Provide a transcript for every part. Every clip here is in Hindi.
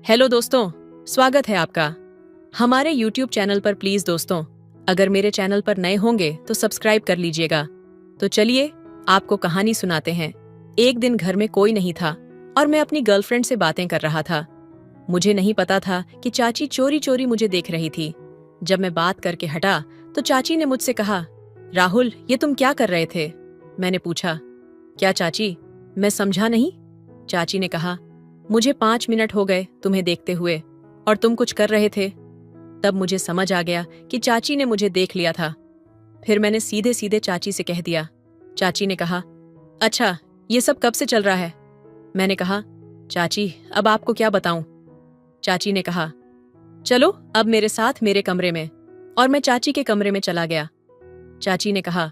हेलो दोस्तों, स्वागत है आपका हमारे YouTube चैनल पर। प्लीज दोस्तों, अगर मेरे चैनल पर नए होंगे तो सब्सक्राइब कर लीजिएगा। तो चलिए आपको कहानी सुनाते हैं। एक दिन घर में कोई नहीं था और मैं अपनी गर्लफ्रेंड से बातें कर रहा था। मुझे नहीं पता था कि चाची चोरी चोरी मुझे देख रही थी। जब मैं बात करके हटा तो चाची ने मुझसे कहा, राहुल ये तुम क्या कर रहे थे? मैंने पूछा, क्या चाची? मैं समझा नहीं। चाची ने कहा, मुझे 5 मिनट हो गए तुम्हें देखते हुए और तुम कुछ कर रहे थे। तब मुझे समझ आ गया कि चाची ने मुझे देख लिया था। फिर मैंने सीधे सीधे चाची से कह दिया। चाची ने कहा, अच्छा ये सब कब से चल रहा है? मैंने कहा, चाची अब आपको क्या बताऊं? चाची ने कहा, चलो अब मेरे साथ मेरे कमरे में। और मैं चाची के कमरे में चला गया। चाची ने कहा,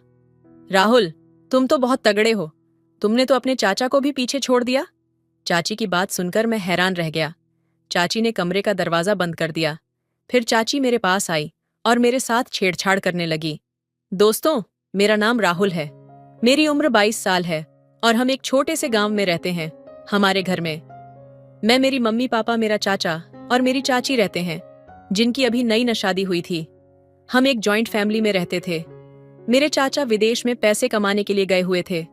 राहुल तुम तो बहुत तगड़े हो, तुमने तो अपने चाचा को भी पीछे छोड़ दिया। चाची की बात सुनकर मैं हैरान रह गया। चाची ने कमरे का दरवाजा बंद कर दिया। फिर चाची मेरे पास आई और मेरे साथ छेड़छाड़ करने लगी। दोस्तों, मेरा नाम राहुल है, मेरी उम्र 22 साल है और हम एक छोटे से गांव में रहते हैं। हमारे घर में मैं, मेरी मम्मी पापा, मेरा चाचा और मेरी चाची रहते हैं, जिनकी अभी नई न शादी हुई थी। हम एक जॉइंट फैमिली में रहते थे। मेरे चाचा विदेश में पैसे कमाने के लिए गए हुए थे।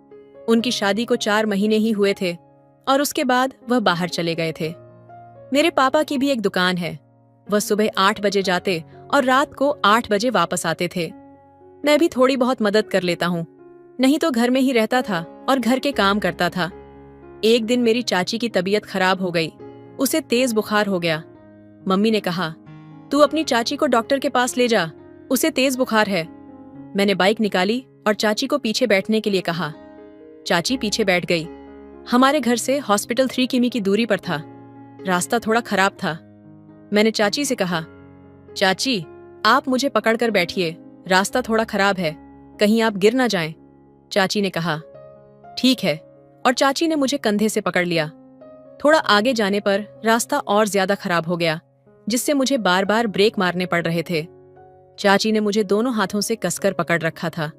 उनकी शादी को 4 महीने ही हुए थे और उसके बाद वह बाहर चले गए थे। मेरे पापा की भी एक दुकान है। वह सुबह 8 बजे जाते और रात को 8 बजे वापस आते थे। मैं भी थोड़ी बहुत मदद कर लेता हूँ, नहीं तो घर में ही रहता था और घर के काम करता था। एक दिन मेरी चाची की तबीयत खराब हो गई, उसे तेज बुखार हो गया। मम्मी ने कहा, तू अपनी चाची को डॉक्टर के पास ले जा, उसे तेज बुखार है। मैंने बाइक निकाली और चाची को पीछे बैठने के लिए कहा। चाची पीछे बैठ गई। हमारे घर से हॉस्पिटल 3 किमी की दूरी पर था। रास्ता थोड़ा खराब था। मैंने चाची से कहा, चाची आप मुझे पकड़कर बैठिए, रास्ता थोड़ा खराब है, कहीं आप गिर ना जाएं। चाची ने कहा, ठीक है, और चाची ने मुझे कंधे से पकड़ लिया। थोड़ा आगे जाने पर रास्ता और ज्यादा खराब हो गया, जिससे मुझे बार बार ब्रेक मारने पड़ रहे थे। चाची ने मुझे दोनों हाथों से कसकर पकड़ रखा था।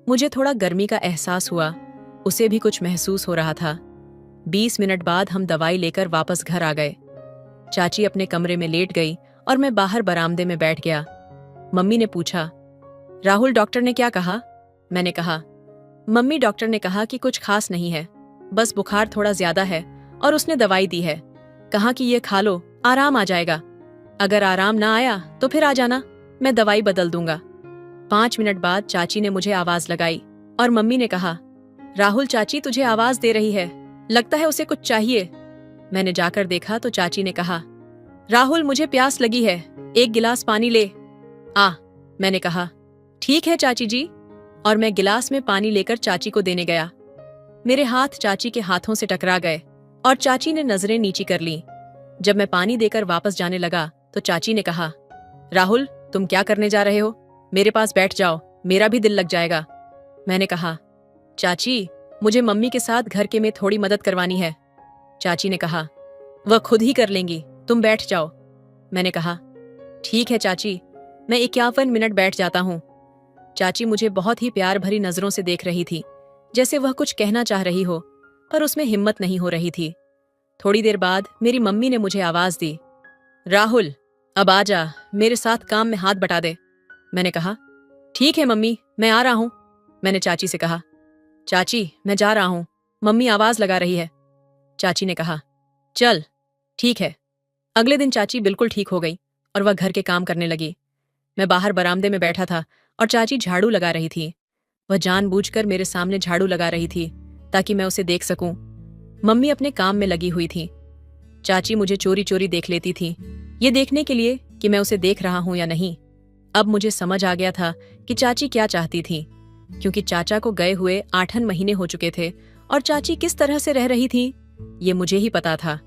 मुझे थोड़ा गर्मी का एहसास हुआ, उसे भी कुछ महसूस हो रहा था। 20 मिनट बाद हम दवाई लेकर वापस घर आ गए। चाची अपने कमरे में लेट गई और मैं बाहर बरामदे में बैठ गया। मम्मी ने पूछा, राहुल डॉक्टर ने क्या कहा? मैंने कहा, मम्मी डॉक्टर ने कहा कि कुछ खास नहीं है, बस बुखार थोड़ा ज्यादा है और उसने दवाई दी है, कहा कि ये खा लो, आराम आ जाएगा। अगर आराम ना आया तो फिर आ जाना, मैं दवाई बदल दूंगा। 5 मिनट बाद चाची ने मुझे आवाज लगाई और मम्मी ने कहा, राहुल चाची तुझे आवाज दे रही है, लगता है उसे कुछ चाहिए। मैंने जाकर देखा तो चाची ने कहा, राहुल मुझे प्यास लगी है, एक गिलास पानी ले आ। मैंने कहा, ठीक है चाची जी, और मैं गिलास में पानी लेकर चाची को देने गया। मेरे हाथ चाची के हाथों से टकरा गए और चाची ने नजरें नीची कर ली। जब मैं पानी देकर वापस जाने लगा तो चाची ने कहा, राहुल तुम क्या करने जा रहे हो? मेरे पास बैठ जाओ, मेरा भी दिल लग जाएगा। मैंने कहा, चाची मुझे मम्मी के साथ घर के में थोड़ी मदद करवानी है। चाची ने कहा, वह खुद ही कर लेंगी, तुम बैठ जाओ। मैंने कहा, ठीक है चाची, मैं 51 मिनट बैठ जाता हूँ। चाची मुझे बहुत ही प्यार भरी नजरों से देख रही थी, जैसे वह कुछ कहना चाह रही हो, पर उसमें हिम्मत नहीं हो रही थी। थोड़ी देर बाद मेरी मम्मी ने मुझे आवाज दी, राहुल अब आ जा, मेरे साथ काम में हाथ बटा दे। मैंने कहा, ठीक है मम्मी, मैं आ रहा हूँ। मैंने चाची से कहा, चाची मैं जा रहा हूँ, मम्मी आवाज लगा रही है। चाची ने कहा, चल ठीक है। अगले दिन चाची बिल्कुल ठीक हो गई और वह घर के काम करने लगी। मैं बाहर बरामदे में बैठा था और चाची झाड़ू लगा रही थी। वह जानबूझकर मेरे सामने झाड़ू लगा रही थी ताकि मैं उसे देख सकूं। मम्मी अपने काम में लगी हुई थी। चाची मुझे चोरी चोरी देख लेती थी, ये देखने के लिए कि मैं उसे देख रहा हूं या नहीं। अब मुझे समझ आ गया था कि चाची क्या चाहती थी, क्योंकि चाचा को गए हुए 8 महीने हो चुके थे और चाची किस तरह से रह रही थी ये मुझे ही पता था।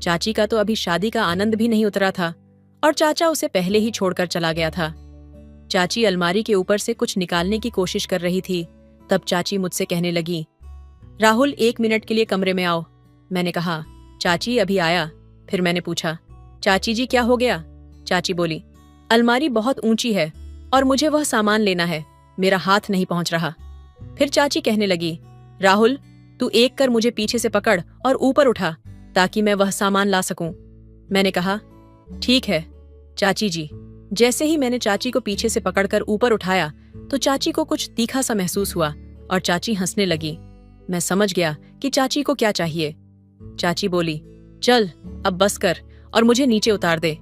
चाची का तो अभी शादी का आनंद भी नहीं उतरा था और चाचा उसे पहले ही छोड़कर चला गया था। चाची अलमारी के ऊपर से कुछ निकालने की कोशिश कर रही थी। तब चाची मुझसे कहने लगी, राहुल 1 मिनट के लिए कमरे में आओ। मैंने कहा, चाची अभी आया। फिर मैंने पूछा, चाची जी क्या हो गया? चाची बोली, अलमारी बहुत ऊंची है और मुझे वह सामान लेना है, मेरा हाथ नहीं पहुंच रहा। फिर चाची कहने लगी, राहुल तू एक कर मुझे पीछे से पकड़ और ऊपर उठा ताकि मैं वह सामान ला सकूं। मैंने कहा, ठीक है चाची जी। जैसे ही मैंने चाची को पीछे से पकड़कर ऊपर उठाया तो चाची को कुछ तीखा सा महसूस हुआ और चाची हंसने लगी। मैं समझ गया कि चाची को क्या चाहिए। चाची बोली, चल अब बस कर और मुझे नीचे उतार दे।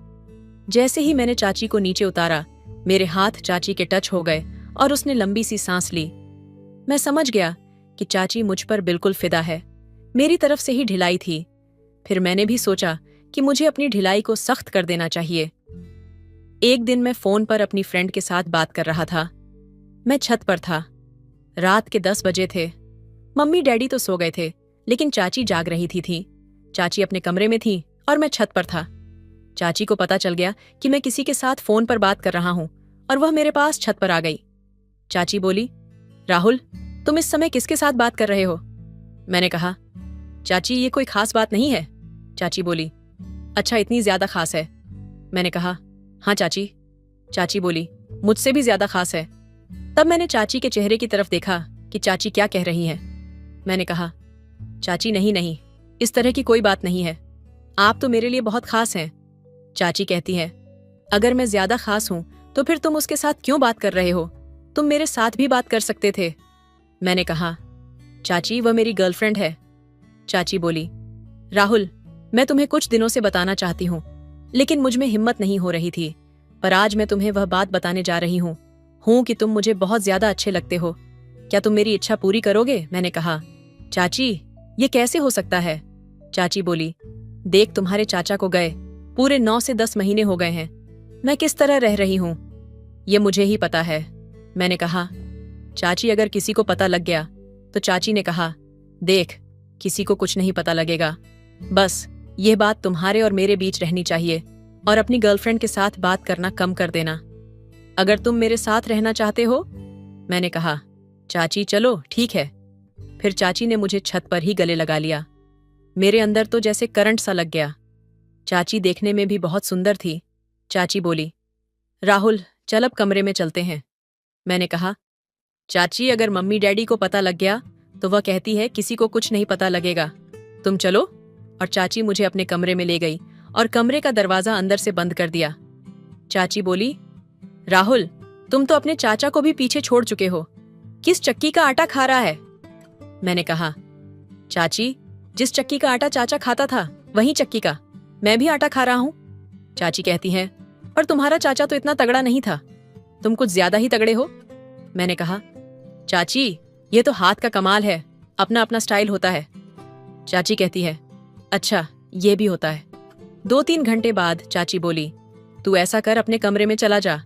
जैसे ही मैंने चाची को नीचे उतारा, मेरे हाथ चाची के टच हो गए और उसने लंबी सी सांस ली। मैं समझ गया कि चाची मुझ पर बिल्कुल फिदा है। मेरी तरफ से ही ढिलाई थी। फिर मैंने भी सोचा कि मुझे अपनी ढिलाई को सख्त कर देना चाहिए। एक दिन मैं फोन पर अपनी फ्रेंड के साथ बात कर रहा था। मैं छत पर था। रात के 10 बजे थे। मम्मी डैडी तो सो गए थे, लेकिन चाची जाग रही थी। चाची अपने कमरे में थी और मैं छत पर था। चाची को पता चल गया कि मैं किसी के साथ फोन पर बात कर रहा हूं और वह मेरे पास छत पर आ गई। चाची बोली, राहुल, तुम इस समय किसके साथ बात कर रहे हो? मैंने कहा, चाची ये कोई खास बात नहीं है। चाची बोली, अच्छा इतनी ज्यादा खास है? मैंने कहा, हाँ चाची। चाची बोली, मुझसे भी ज्यादा खास है। तब मैंने चाची के चेहरे की तरफ देखा कि चाची क्या कह रही हैं। मैंने कहा, चाची नहीं, इस तरह की कोई बात नहीं है। आप तो मेरे लिए बहुत खास हैं। चाची कहती है, अगर मैं ज्यादा खास हूं तो फिर तुम उसके साथ क्यों बात कर रहे हो? तुम मेरे साथ भी बात कर सकते थे। मैंने कहा, चाची वह मेरी गर्लफ्रेंड है। चाची बोली, राहुल, मैं तुम्हें कुछ दिनों से बताना चाहती हूँ, लेकिन मुझ में हिम्मत नहीं हो रही थी। पर आज मैं तुम्हें वह बात बताने जा रही हूँ कि तुम मुझे बहुत ज्यादा अच्छे लगते हो। क्या तुम मेरी इच्छा पूरी करोगे? मैंने कहा, चाची ये कैसे हो सकता है? चाची बोली, देख तुम्हारे चाचा को गए पूरे 9 से 10 महीने हो गए हैं। मैं किस तरह रह रही हूँ ये मुझे ही पता है। मैंने कहा, चाची अगर किसी को पता लग गया तो चाची ने कहा, देख किसी को कुछ नहीं पता लगेगा। बस यह बात तुम्हारे और मेरे बीच रहनी चाहिए और अपनी गर्लफ्रेंड के साथ बात करना कम कर देना। अगर तुम मेरे साथ रहना चाहते हो। मैंने कहा, चाची चलो ठीक है। फिर चाची ने मुझे छत पर ही गले लगा लिया। मेरे अंदर तो जैसे करंट सा लग गया। चाची देखने में भी बहुत सुंदर थी। चाची बोली, राहुल चल अब कमरे में चलते हैं। मैंने कहा, चाची अगर मम्मी डैडी को पता लग गया तो वह कहती है किसी को कुछ नहीं पता लगेगा। तुम चलो। और चाची मुझे अपने कमरे में ले गई और कमरे का दरवाजा अंदर से बंद कर दिया। चाची बोली, राहुल तुम तो अपने चाचा को भी पीछे छोड़ चुके हो। किस चक्की का आटा खा रहा है? मैंने कहा, चाची जिस चक्की का आटा चाचा खाता था वही चक्की का मैं भी आटा खा रहा हूं। चाची कहती है, पर तुम्हारा चाचा तो इतना तगड़ा नहीं था, तुम कुछ ज्यादा ही तगड़े हो। मैंने कहा, चाची ये तो हाथ का कमाल है, अपना अपना स्टाइल होता है। चाची कहती है, अच्छा ये भी होता है। 2-3 घंटे बाद चाची बोली, तू ऐसा कर अपने कमरे में चला जा,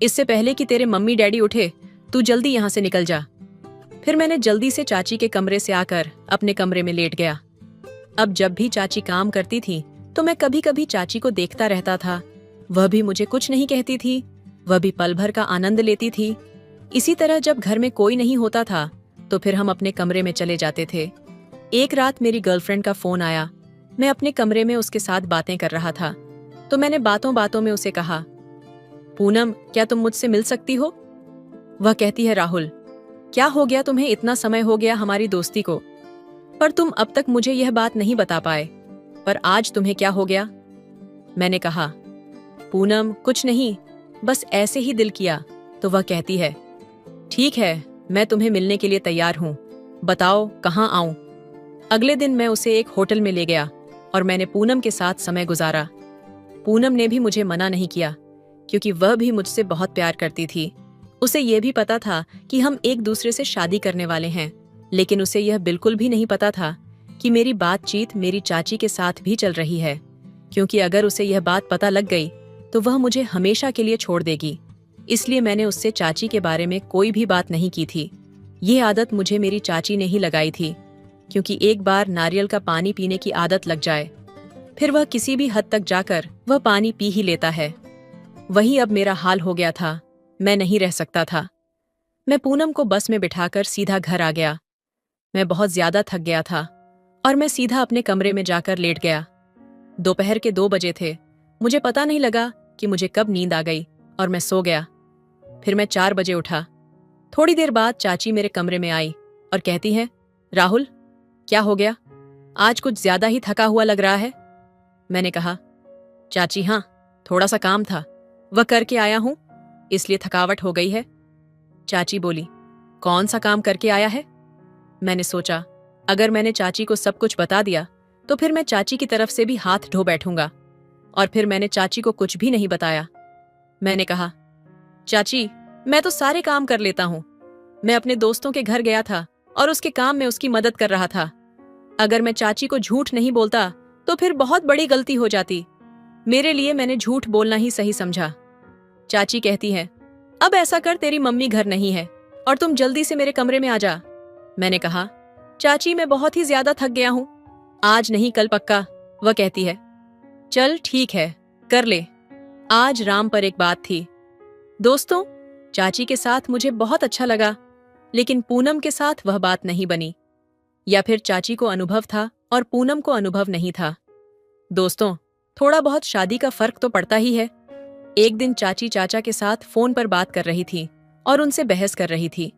इससे पहले कि तेरे मम्मी डैडी उठे तू जल्दी यहाँ से निकल जा। फिर मैंने जल्दी से चाची के कमरे से आकर अपने कमरे में लेट गया। अब जब भी चाची काम करती थी तो मैं कभी कभी चाची को देखता रहता था। वह भी मुझे कुछ नहीं कहती थी, वह भी पल भर का आनंद लेती थी। इसी तरह जब घर में कोई नहीं होता था तो फिर हम अपने कमरे में चले जाते थे। एक रात मेरी गर्लफ्रेंड का फोन आया। मैं अपने कमरे में उसके साथ बातें कर रहा था तो मैंने बातों बातों में उसे कहा, पूनम क्या तुम मुझसे मिल सकती हो? वह कहती है, राहुल क्या हो गया तुम्हें? इतना समय हो गया हमारी दोस्ती को, पर तुम अब तक मुझे यह बात नहीं बता पाए, पर आज तुम्हें क्या हो गया? मैंने कहा, पूनम कुछ नहीं, बस ऐसे ही दिल किया। तो वह कहती है, ठीक है मैं तुम्हें मिलने के लिए तैयार हूँ, बताओ कहाँ आऊं? अगले दिन मैं उसे एक होटल में ले गया और मैंने पूनम के साथ समय गुजारा। पूनम ने भी मुझे मना नहीं किया क्योंकि वह भी मुझसे बहुत प्यार करती थी। उसे यह भी पता था कि हम एक दूसरे से शादी करने वाले हैं, लेकिन उसे यह बिल्कुल भी नहीं पता था कि मेरी बातचीत मेरी चाची के साथ भी चल रही है, क्योंकि अगर उसे यह बात पता लग गई तो वह मुझे हमेशा के लिए छोड़ देगी। इसलिए मैंने उससे चाची के बारे में कोई भी बात नहीं की थी। ये आदत मुझे मेरी चाची ने ही लगाई थी, क्योंकि एक बार नारियल का पानी पीने की आदत लग जाए फिर वह किसी भी हद तक जाकर वह पानी पी ही लेता है। वही अब मेरा हाल हो गया था। मैं नहीं रह सकता था। मैं पूनम को बस में बिठाकर सीधा घर आ गया। मैं बहुत ज्यादा थक गया था और मैं सीधा अपने कमरे में जाकर लेट गया। दोपहर के 2 बजे थे। मुझे पता नहीं लगा कि मुझे कब नींद आ गई और मैं सो गया। फिर मैं 4 बजे उठा। थोड़ी देर बाद चाची मेरे कमरे में आई और कहती है, राहुल क्या हो गया? आज कुछ ज्यादा ही थका हुआ लग रहा है। मैंने कहा, चाची हाँ, थोड़ा सा काम था, वह करके आया हूं, इसलिए थकावट हो गई है। चाची बोली, कौन सा काम करके आया है? मैंने सोचा, अगर मैंने चाची को सब कुछ बता दिया तो फिर मैं चाची की तरफ से भी हाथ धो बैठूंगा, और फिर मैंने चाची को कुछ भी नहीं बताया। मैंने कहा, चाची, मैं तो सारे काम कर लेता हूं। मैं अपने दोस्तों के घर गया था और उसके काम में उसकी मदद कर रहा था। अगर मैं चाची को झूठ नहीं बोलता तो फिर बहुत बड़ी गलती हो जाती। मेरे लिए मैंने झूठ बोलना ही सही समझा। चाची कहती है, अब ऐसा कर, तेरी मम्मी घर नहीं है और तुम जल्दी से मेरे कमरे में आ जा। मैंने कहा, चाची मैं बहुत ही ज्यादा थक गया हूं, आज नहीं कल पक्का। वह कहती है, चल ठीक है, कर ले। आज राम पर एक बात थी। दोस्तों, चाची के साथ मुझे बहुत अच्छा लगा, लेकिन पूनम के साथ वह बात नहीं बनी। या फिर चाची को अनुभव था और पूनम को अनुभव नहीं था। दोस्तों, थोड़ा बहुत शादी का फर्क तो पड़ता ही है। एक दिन चाची चाचा के साथ फोन पर बात कर रही थी और उनसे बहस कर रही थी।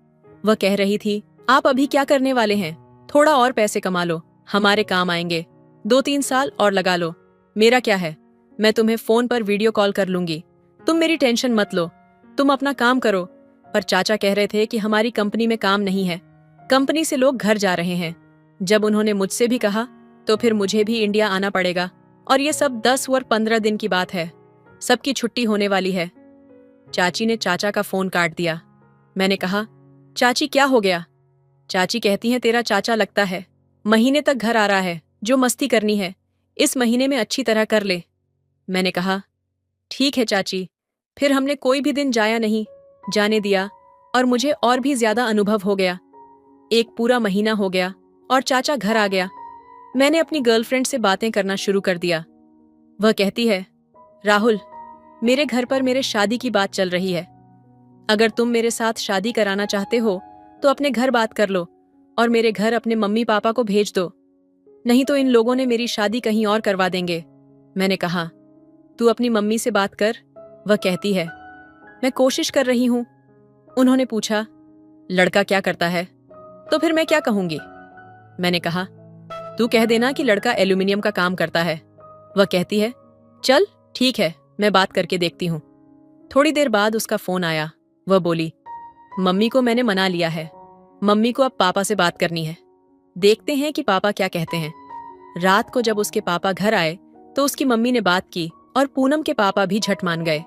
वह कह रही थी, आप अभी क्या करने वाले हैं? थोड़ा और पैसे कमा लो, हमारे काम आएंगे। 2-3 साल और लगा लो, मेरा क्या है, मैं तुम्हें फोन पर वीडियो कॉल कर लूंगी, तुम मेरी टेंशन मत लो, तुम अपना काम करो। पर चाचा कह रहे थे कि हमारी कंपनी में काम नहीं है, कंपनी से लोग घर जा रहे हैं। जब उन्होंने मुझसे भी कहा तो फिर मुझे भी इंडिया आना पड़ेगा, और ये सब 10 और 15 दिन की बात है, सबकी छुट्टी होने वाली है। चाची ने चाचा का फोन काट दिया। मैंने कहा, चाची क्या हो गया? चाची कहती हैं, तेरा चाचा लगता है महीने तक घर आ रहा है, जो मस्ती करनी है इस महीने में अच्छी तरह कर ले। मैंने कहा, ठीक है चाची। फिर हमने कोई भी दिन जाया नहीं, जाने दिया, और मुझे और भी ज्यादा अनुभव हो गया। एक पूरा महीना हो गया और चाचा घर आ गया। मैंने अपनी गर्लफ्रेंड से बातें करना शुरू कर दिया। वह कहती है, राहुल, मेरे घर पर मेरे शादी की बात चल रही है। अगर तुम मेरे साथ शादी कराना चाहते हो तो अपने घर बात कर लो और मेरे घर अपने मम्मी पापा को भेज दो, नहीं तो इन लोगों ने मेरी शादी कहीं और करवा देंगे। मैंने कहा, तू अपनी मम्मी से बात कर। वह कहती है, मैं कोशिश कर रही हूं। उन्होंने पूछा, लड़का क्या करता है? तो फिर मैं क्या कहूंगी? मैंने कहा, तू कह देना कि लड़का एल्यूमिनियम का काम करता है। वह कहती है, चल ठीक है, मैं बात करके देखती हूँ। थोड़ी देर बाद उसका फोन आया। वह बोली, मम्मी को मैंने मना लिया है, मम्मी को अब पापा से बात करनी है, देखते हैं कि पापा क्या कहते हैं। रात को जब उसके पापा घर आए तो उसकी मम्मी ने बात की और पूनम के पापा भी झट मान गए।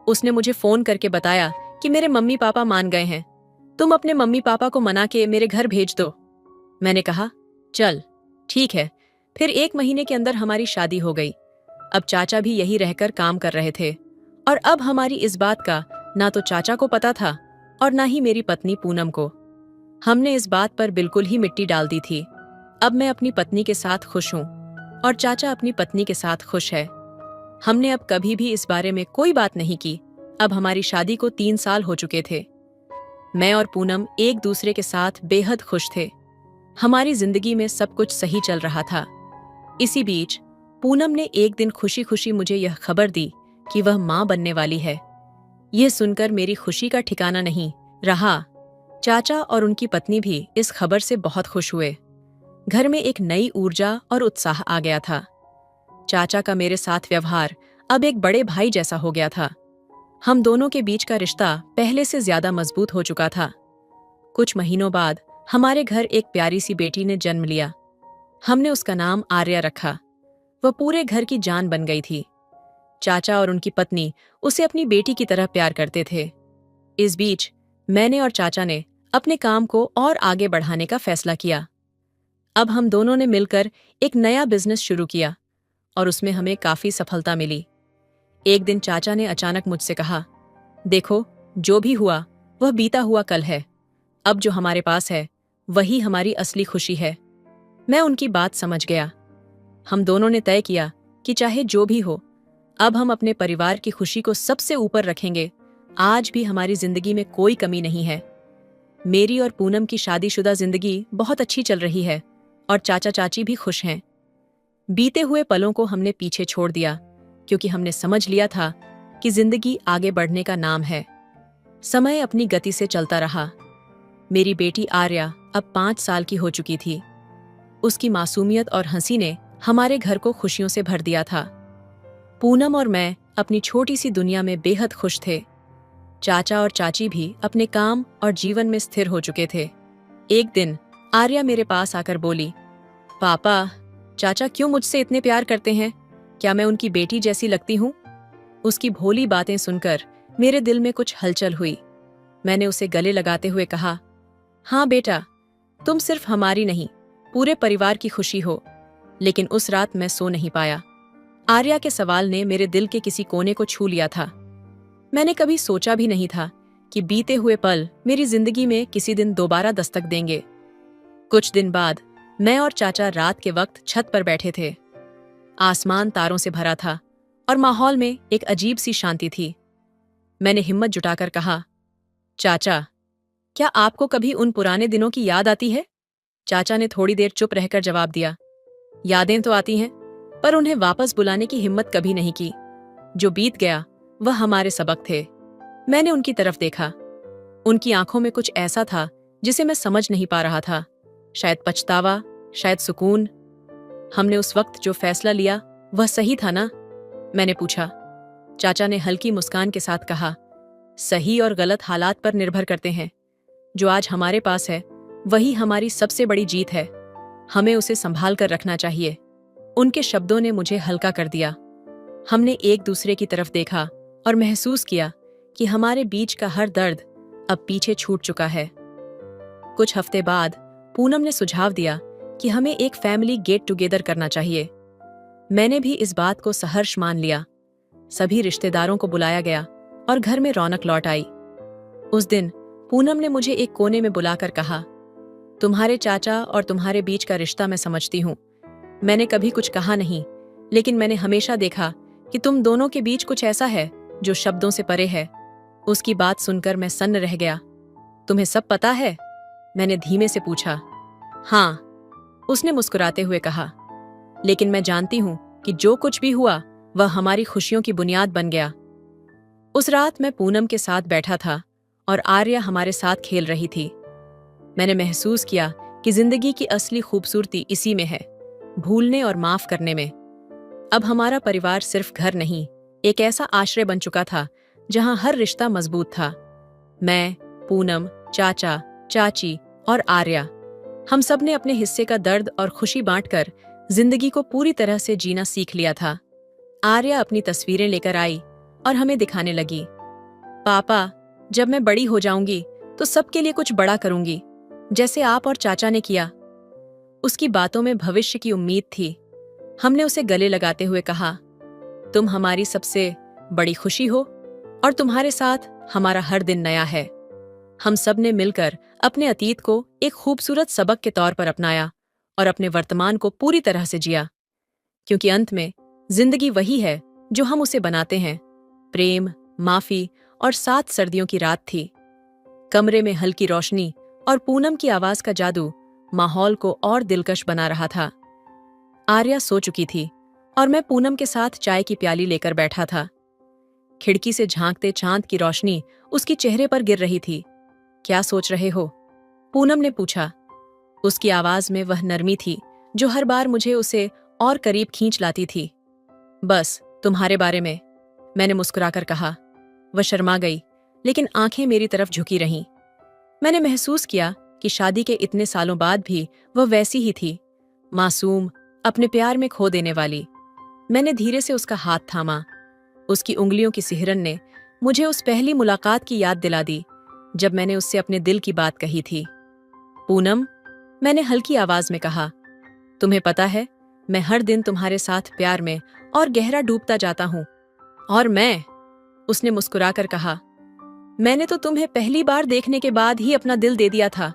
उसने मुझे फोन करके बताया कि मेरे मम्मी पापा मान गए हैं, तुम अपने मम्मी पापा को मना के मेरे घर भेज दो। मैंने कहा, चल ठीक है। फिर 1 महीने के अंदर हमारी शादी हो गई। अब चाचा भी यही रहकर काम कर रहे थे, और अब हमारी इस बात का ना तो चाचा को पता था और ना ही मेरी पत्नी पूनम को। हमने इस बात पर बिल्कुल ही मिट्टी डाल दी थी। अब मैं अपनी पत्नी के साथ खुश हूं और चाचा अपनी पत्नी के साथ खुश है। हमने अब कभी भी इस बारे में कोई बात नहीं की। अब हमारी शादी को 3 साल हो चुके थे। मैं और पूनम एक दूसरे के साथ बेहद खुश थे। हमारी जिंदगी में सब कुछ सही चल रहा था। इसी बीच पूनम ने एक दिन खुशी खुशी मुझे यह खबर दी कि वह मां बनने वाली है। यह सुनकर मेरी खुशी का ठिकाना नहीं रहा। चाचा और उनकी पत्नी भी इस खबर से बहुत खुश हुए। घर में एक नई ऊर्जा और उत्साह आ गया था। चाचा का मेरे साथ व्यवहार अब एक बड़े भाई जैसा हो गया था। हम दोनों के बीच का रिश्ता पहले से ज्यादा मजबूत हो चुका था। कुछ महीनों बाद हमारे घर एक प्यारी सी बेटी ने जन्म लिया। हमने उसका नाम आर्या रखा। वह पूरे घर की जान बन गई थी। चाचा और उनकी पत्नी उसे अपनी बेटी की तरह प्यार करते थे। इस बीच मैंने और चाचा ने अपने काम को और आगे बढ़ाने का फैसला किया। अब हम दोनों ने मिलकर एक नया बिजनेस शुरू किया और उसमें हमें काफी सफलता मिली। एक दिन चाचा ने अचानक मुझसे कहा, देखो, जो भी हुआ वह बीता हुआ कल है। अब जो हमारे पास है वही हमारी असली खुशी है। मैं उनकी बात समझ गया। हम दोनों ने तय किया कि चाहे जो भी हो, अब हम अपने परिवार की खुशी को सबसे ऊपर रखेंगे। आज भी हमारी जिंदगी में कोई कमी नहीं है। मेरी और पूनम की शादीशुदा जिंदगी बहुत अच्छी चल रही है और चाचा चाची भी खुश हैं। बीते हुए पलों को हमने पीछे छोड़ दिया क्योंकि हमने समझ लिया था कि जिंदगी आगे बढ़ने का नाम है। समय अपनी गति से चलता रहा। मेरी बेटी आर्या अब 5 साल की हो चुकी थी। उसकी मासूमियत और हंसी ने हमारे घर को खुशियों से भर दिया था। पूनम और मैं अपनी छोटी सी दुनिया में बेहद खुश थे। चाचा और चाची भी अपने काम और जीवन में स्थिर हो चुके थे। एक दिन आर्या मेरे पास आकर बोली, पापा, चाचा क्यों मुझसे इतने प्यार करते हैं? क्या मैं उनकी बेटी जैसी लगती हूँ? उसकी भोली बातें सुनकर मेरे दिल में कुछ हलचल हुई। मैंने उसे गले लगाते हुए कहा, हाँ बेटा, तुम सिर्फ हमारी नहीं, पूरे परिवार की खुशी हो। लेकिन उस रात मैं सो नहीं पाया। आर्या के सवाल ने मेरे दिल के किसी कोने को छू लिया था। मैंने कभी सोचा भी नहीं था कि बीते हुए पल मेरी जिंदगी में किसी दिन दोबारा दस्तक देंगे। कुछ दिन बाद मैं और चाचा रात के वक्त छत पर बैठे थे। आसमान तारों से भरा था और माहौल में एक अजीब सी शांति थी। मैंने हिम्मत जुटाकर कहा, चाचा, क्या आपको कभी उन पुराने दिनों की याद आती है? चाचा ने थोड़ी देर चुप रहकर जवाब दिया, यादें तो आती हैं, पर उन्हें वापस बुलाने की हिम्मत कभी नहीं की। जो बीत गया वह हमारे सबक थे। मैंने उनकी तरफ देखा। उनकी आंखों में कुछ ऐसा था जिसे मैं समझ नहीं पा रहा था। शायद पछतावा, शायद सुकून। हमने उस वक्त जो फैसला लिया वह सही था ना? मैंने पूछा। चाचा ने हल्की मुस्कान के साथ कहा, सही और गलत हालात पर निर्भर करते हैं। जो आज हमारे पास है वही हमारी सबसे बड़ी जीत है। हमें उसे संभाल कर रखना चाहिए। उनके शब्दों ने मुझे हल्का कर दिया। हमने एक दूसरे की तरफ देखा और महसूस किया कि हमारे बीच का हर दर्द अब पीछे छूट चुका है। कुछ हफ्ते बाद पूनम ने सुझाव दिया कि हमें एक फैमिली गेट टुगेदर करना चाहिए। मैंने भी इस बात को सहर्ष मान लिया। सभी रिश्तेदारों को बुलाया गया और घर में रौनक लौट आई। उस दिन पूनम ने मुझे एक कोने में बुलाकर कहा, तुम्हारे चाचा और तुम्हारे बीच का रिश्ता मैं समझती हूँ। मैंने कभी कुछ कहा नहीं, लेकिन मैंने हमेशा देखा कि तुम दोनों के बीच कुछ ऐसा है जो शब्दों से परे है। उसकी बात सुनकर मैं सन्न रह गया। तुम्हें सब पता है? मैंने धीमे से पूछा। हाँ, उसने मुस्कुराते हुए कहा, लेकिन मैं जानती हूं कि जो कुछ भी हुआ वह हमारी खुशियों की बुनियाद बन गया। उस रात मैं पूनम के साथ बैठा था और आर्या हमारे साथ खेल रही थी। मैंने महसूस किया कि जिंदगी की असली खूबसूरती इसी में है, भूलने और माफ करने में। अब हमारा परिवार सिर्फ घर नहीं, एक ऐसा आश्रय बन चुका था जहां हर रिश्ता मजबूत था। मैं, पूनम, चाचा, चाची और आर्या, हम सब ने अपने हिस्से का दर्द और खुशी बांटकर जिंदगी को पूरी तरह से जीना सीख लिया था। आर्या अपनी तस्वीरें लेकर आई और हमें दिखाने लगी। पापा, जब मैं बड़ी हो जाऊंगी तो सबके लिए कुछ बड़ा करूंगी, जैसे आप और चाचा ने किया। उसकी बातों में भविष्य की उम्मीद थी। हमने उसे गले लगाते हुए कहा, तुम हमारी सबसे बड़ी खुशी हो और तुम्हारे साथ हमारा हर दिन नया है। हम सब ने मिलकर अपने अतीत को एक खूबसूरत सबक के तौर पर अपनाया और अपने वर्तमान को पूरी तरह से जिया, क्योंकि अंत में जिंदगी वही है जो हम उसे बनाते हैं। प्रेम, माफी और 7 सर्दियों की रात थी। कमरे में हल्की रोशनी और पूनम की आवाज का जादू माहौल को और दिलकश बना रहा था। आर्या सो चुकी थी और मैं पूनम के साथ चाय की प्याली लेकर बैठा था। खिड़की से झांकते चांद की रोशनी उसके चेहरे पर गिर रही थी। क्या सोच रहे हो? पूनम ने पूछा। उसकी आवाज में वह नरमी थी जो हर बार मुझे उसे और करीब खींच लाती थी। बस तुम्हारे बारे में, मैंने मुस्कुराकर कहा। वह शर्मा गई, लेकिन आंखें मेरी तरफ झुकी रहीं। मैंने महसूस किया कि शादी के इतने सालों बाद भी वह वैसी ही थी, मासूम, अपने प्यार में खो देने वाली। मैंने धीरे से उसका हाथ थामा। उसकी उंगलियों की सिहरन ने मुझे उस पहली मुलाकात की याद दिला दी जब मैंने उससे अपने दिल की बात कही थी। पूनम, मैंने हल्की आवाज में कहा, तुम्हें पता है, मैं हर दिन तुम्हारे साथ प्यार में और गहरा डूबता जाता हूं। और मैं, उसने मुस्कुराकर कहा, मैंने तो तुम्हें पहली बार देखने के बाद ही अपना दिल दे दिया था।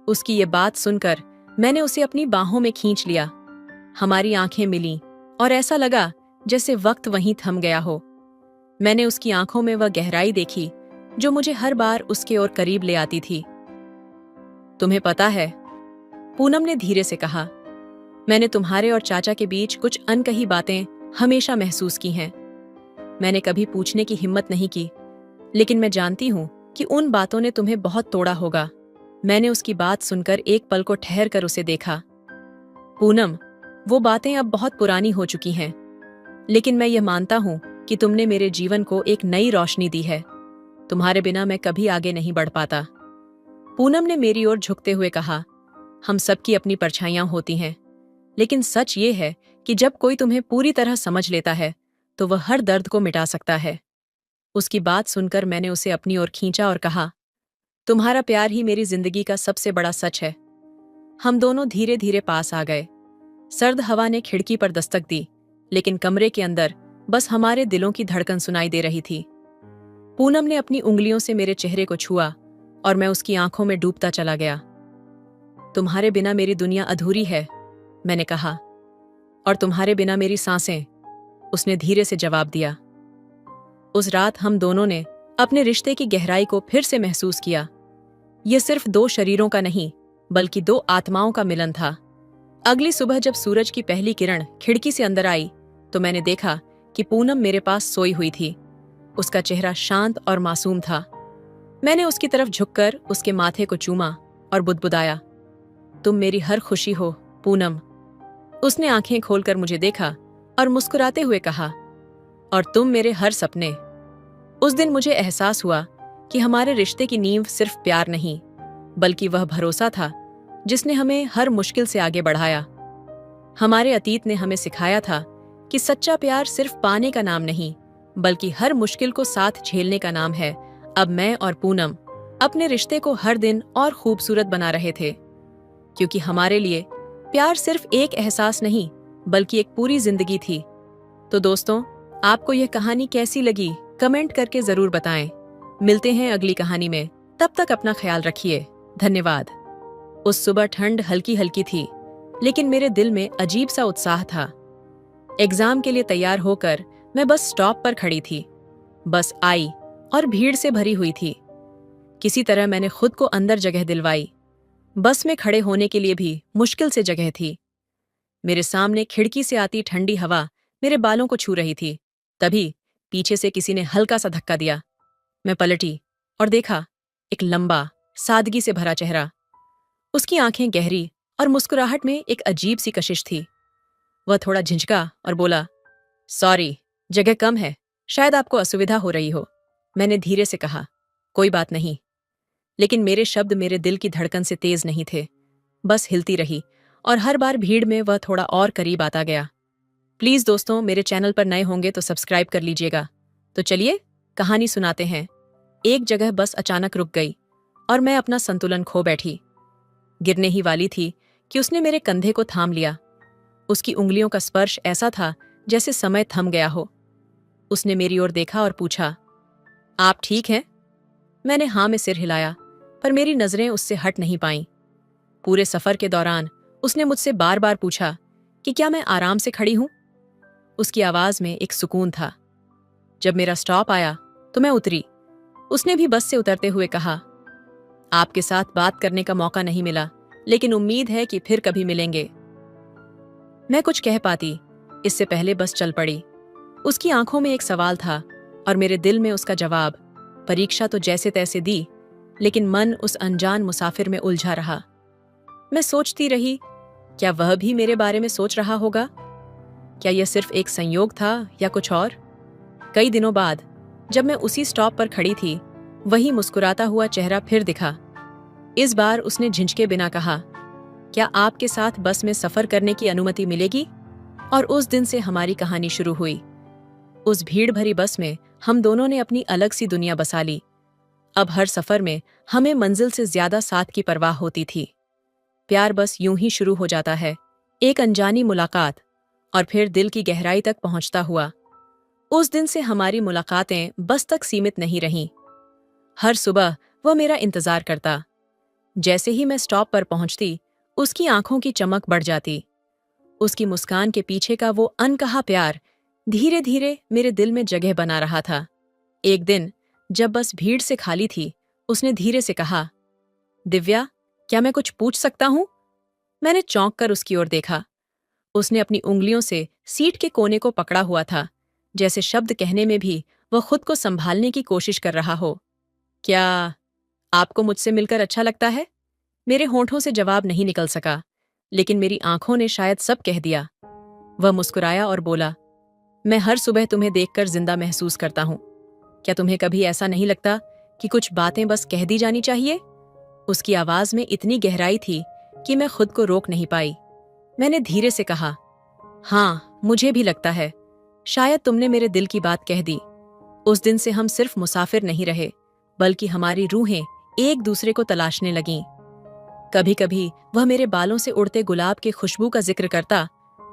उसकी ये बात सुनकर मैंने उसे अपनी बाहों में खींच लिया। हमारी आंखें मिलीं और ऐसा लगा जैसे वक्त वहीं थम गया हो। मैंने उसकी आंखों में वह गहराई देखी जो मुझे हर बार उसके और करीब ले आती थी। तुम्हें पता है, पूनम ने धीरे से कहा, मैंने तुम्हारे और चाचा के बीच कुछ अनकही बातें हमेशा महसूस की हैं। मैंने कभी पूछने की हिम्मत नहीं की, लेकिन मैं जानती हूं कि उन बातों ने तुम्हें बहुत तोड़ा होगा। मैंने उसकी बात सुनकर एक पल को ठहर कर उसे देखा। पूनम, वो बातें अब बहुत पुरानी हो चुकी हैं। लेकिन मैं यह मानता हूं कि तुमने मेरे जीवन को एक नई रोशनी दी है। तुम्हारे बिना मैं कभी आगे नहीं बढ़ पाता। पूनम ने मेरी ओर झुकते हुए कहा, हम सबकी अपनी परछाइयां होती हैं, लेकिन सच ये है कि जब कोई तुम्हें पूरी तरह समझ लेता है तो वह हर दर्द को मिटा सकता है। उसकी बात सुनकर मैंने उसे अपनी ओर खींचा और कहा, तुम्हारा प्यार ही मेरी जिंदगी का सबसे बड़ा सच है। हम दोनों धीरे धीरे पास आ गए। सर्द हवा ने खिड़की पर दस्तक दी, लेकिन कमरे के अंदर बस हमारे दिलों की धड़कन सुनाई दे रही थी। पूनम ने अपनी उंगलियों से मेरे चेहरे को छुआ और मैं उसकी आंखों में डूबता चला गया। तुम्हारे बिना मेरी दुनिया अधूरी है, मैंने कहा, और तुम्हारे बिना मेरी सांसें, उसने धीरे से जवाब दिया। उस रात हम दोनों ने अपने रिश्ते की गहराई को फिर से महसूस किया। यह सिर्फ दो शरीरों का नहीं, बल्कि दो आत्माओं का मिलन था। अगली सुबह जब सूरज की पहली किरण खिड़की से अंदर आई तो मैंने देखा कि पूनम मेरे पास सोई हुई थी। उसका चेहरा शांत और मासूम था। मैंने उसकी तरफ झुककर उसके माथे को चूमा और बुदबुदाया, तुम मेरी हर खुशी हो पूनम। उसने आंखें खोलकर मुझे देखा और मुस्कुराते हुए कहा, और तुम मेरे हर सपने। उस दिन मुझे एहसास हुआ कि हमारे रिश्ते की नींव सिर्फ प्यार नहीं, बल्कि वह भरोसा था जिसने हमें हर मुश्किल से आगे बढ़ाया। हमारे अतीत ने हमें सिखाया था कि सच्चा प्यार सिर्फ पाने का नाम नहीं, बल्कि हर मुश्किल को साथ झेलने का नाम है। अब मैं और पूनम अपने रिश्ते को हर दिन और खूबसूरत बना रहे थे, क्योंकि हमारे लिए प्यार सिर्फ एक एहसास नहीं, बल्कि एक पूरी जिंदगी थी। तो दोस्तों, आपको यह कहानी कैसी लगी कमेंट करके जरूर बताएं। मिलते हैं अगली कहानी में, तब तक अपना ख्याल रखिए। धन्यवाद। उस सुबह ठंड हल्की हल्की थी, लेकिन मेरे दिल में अजीब सा उत्साह था। एग्जाम के लिए तैयार होकर मैं बस स्टॉप पर खड़ी थी। बस आई और भीड़ से भरी हुई थी। किसी तरह मैंने खुद को अंदर जगह दिलवाई। बस में खड़े होने के लिए भी मुश्किल से जगह थी। मेरे सामने खिड़की से आती ठंडी हवा मेरे बालों को छू रही थी। तभी पीछे से किसी ने हल्का सा धक्का दिया। मैं पलटी और देखा एक लंबा, सादगी से भरा चेहरा। उसकी आंखें गहरी और मुस्कुराहट में एक अजीब सी कशिश थी। वह थोड़ा झिझका और बोला, सॉरी, जगह कम है, शायद आपको असुविधा हो रही हो। मैंने धीरे से कहा, कोई बात नहीं। लेकिन मेरे शब्द मेरे दिल की धड़कन से तेज नहीं थे। बस हिलती रही और हर बार भीड़ में वह थोड़ा और करीब आता गया। प्लीज दोस्तों, मेरे चैनल पर नए होंगे तो सब्सक्राइब कर लीजिएगा। तो चलिए कहानी सुनाते हैं। एक जगह बस अचानक रुक गई और मैं अपना संतुलन खो बैठी। गिरने ही वाली थी कि उसने मेरे कंधे को थाम लिया। उसकी उंगलियों का स्पर्श ऐसा था जैसे समय थम गया हो। उसने मेरी ओर देखा और पूछा, आप ठीक हैं? मैंने हाँ में सिर हिलाया, पर मेरी नजरें उससे हट नहीं पाईं। पूरे सफर के दौरान उसने मुझसे बार बार पूछा कि क्या मैं आराम से खड़ी हूं। उसकी आवाज में एक सुकून था। जब मेरा स्टॉप आया तो मैं उतरी। उसने भी बस से उतरते हुए कहा, आपके साथ बात करने का मौका नहीं मिला, लेकिन उम्मीद है कि फिर कभी मिलेंगे। मैं कुछ कह पाती इससे पहले बस चल पड़ी। उसकी आंखों में एक सवाल था और मेरे दिल में उसका जवाब। परीक्षा तो जैसे तैसे दी, लेकिन मन उस अनजान मुसाफिर में उलझा रहा। मैं सोचती रही, क्या वह भी मेरे बारे में सोच रहा होगा? क्या यह सिर्फ एक संयोग था या कुछ और? कई दिनों बाद जब मैं उसी स्टॉप पर खड़ी थी, वही मुस्कुराता हुआ चेहरा फिर दिखा। इस बार उसने झिझके बिना कहा, क्या आपके साथ बस में सफर करने की अनुमति मिलेगी? और उस दिन से हमारी कहानी शुरू हुई। उस भीड़ भरी बस में हम दोनों ने अपनी अलग सी दुनिया बसा ली। अब हर सफर में हमें मंजिल से ज्यादा साथ की परवाह होती थी। प्यार बस यूं ही शुरू हो जाता है, एक अनजानी मुलाकात, और फिर दिल की गहराई तक पहुंचता हुआ। उस दिन से हमारी मुलाकातें बस तक सीमित नहीं रहीं। हर सुबह वह मेरा इंतजार करता। जैसे ही मैं स्टॉप पर पहुंचती, उसकी आंखों की चमक बढ़ जाती। उसकी मुस्कान के पीछे का वो अनकहा प्यार धीरे धीरे मेरे दिल में जगह बना रहा था। एक दिन जब बस भीड़ से खाली थी, उसने धीरे से कहा, दिव्या, क्या मैं कुछ पूछ सकता हूं? मैंने चौंक कर उसकी ओर देखा। उसने अपनी उंगलियों से सीट के कोने को पकड़ा हुआ था, जैसे शब्द कहने में भी वह खुद को संभालने की कोशिश कर रहा हो। क्या आपको मुझसे मिलकर अच्छा लगता है? मेरे होंठों से जवाब नहीं निकल सका, लेकिन मेरी आंखों ने शायद सब कह दिया। वह मुस्कुराया और बोला, मैं हर सुबह तुम्हें देखकर जिंदा महसूस करता हूँ। क्या तुम्हें कभी ऐसा नहीं लगता कि कुछ बातें बस कह दी जानी चाहिए? उसकी आवाज में इतनी गहराई थी कि मैं खुद को रोक नहीं पाई। मैंने धीरे से कहा, हाँ, मुझे भी लगता है। शायद तुमने मेरे दिल की बात कह दी। उस दिन से हम सिर्फ मुसाफिर नहीं रहे, बल्कि हमारी रूहें एक दूसरे को तलाशने लगीं। कभी कभी वह मेरे बालों से उड़ते गुलाब की खुशबू का जिक्र करता,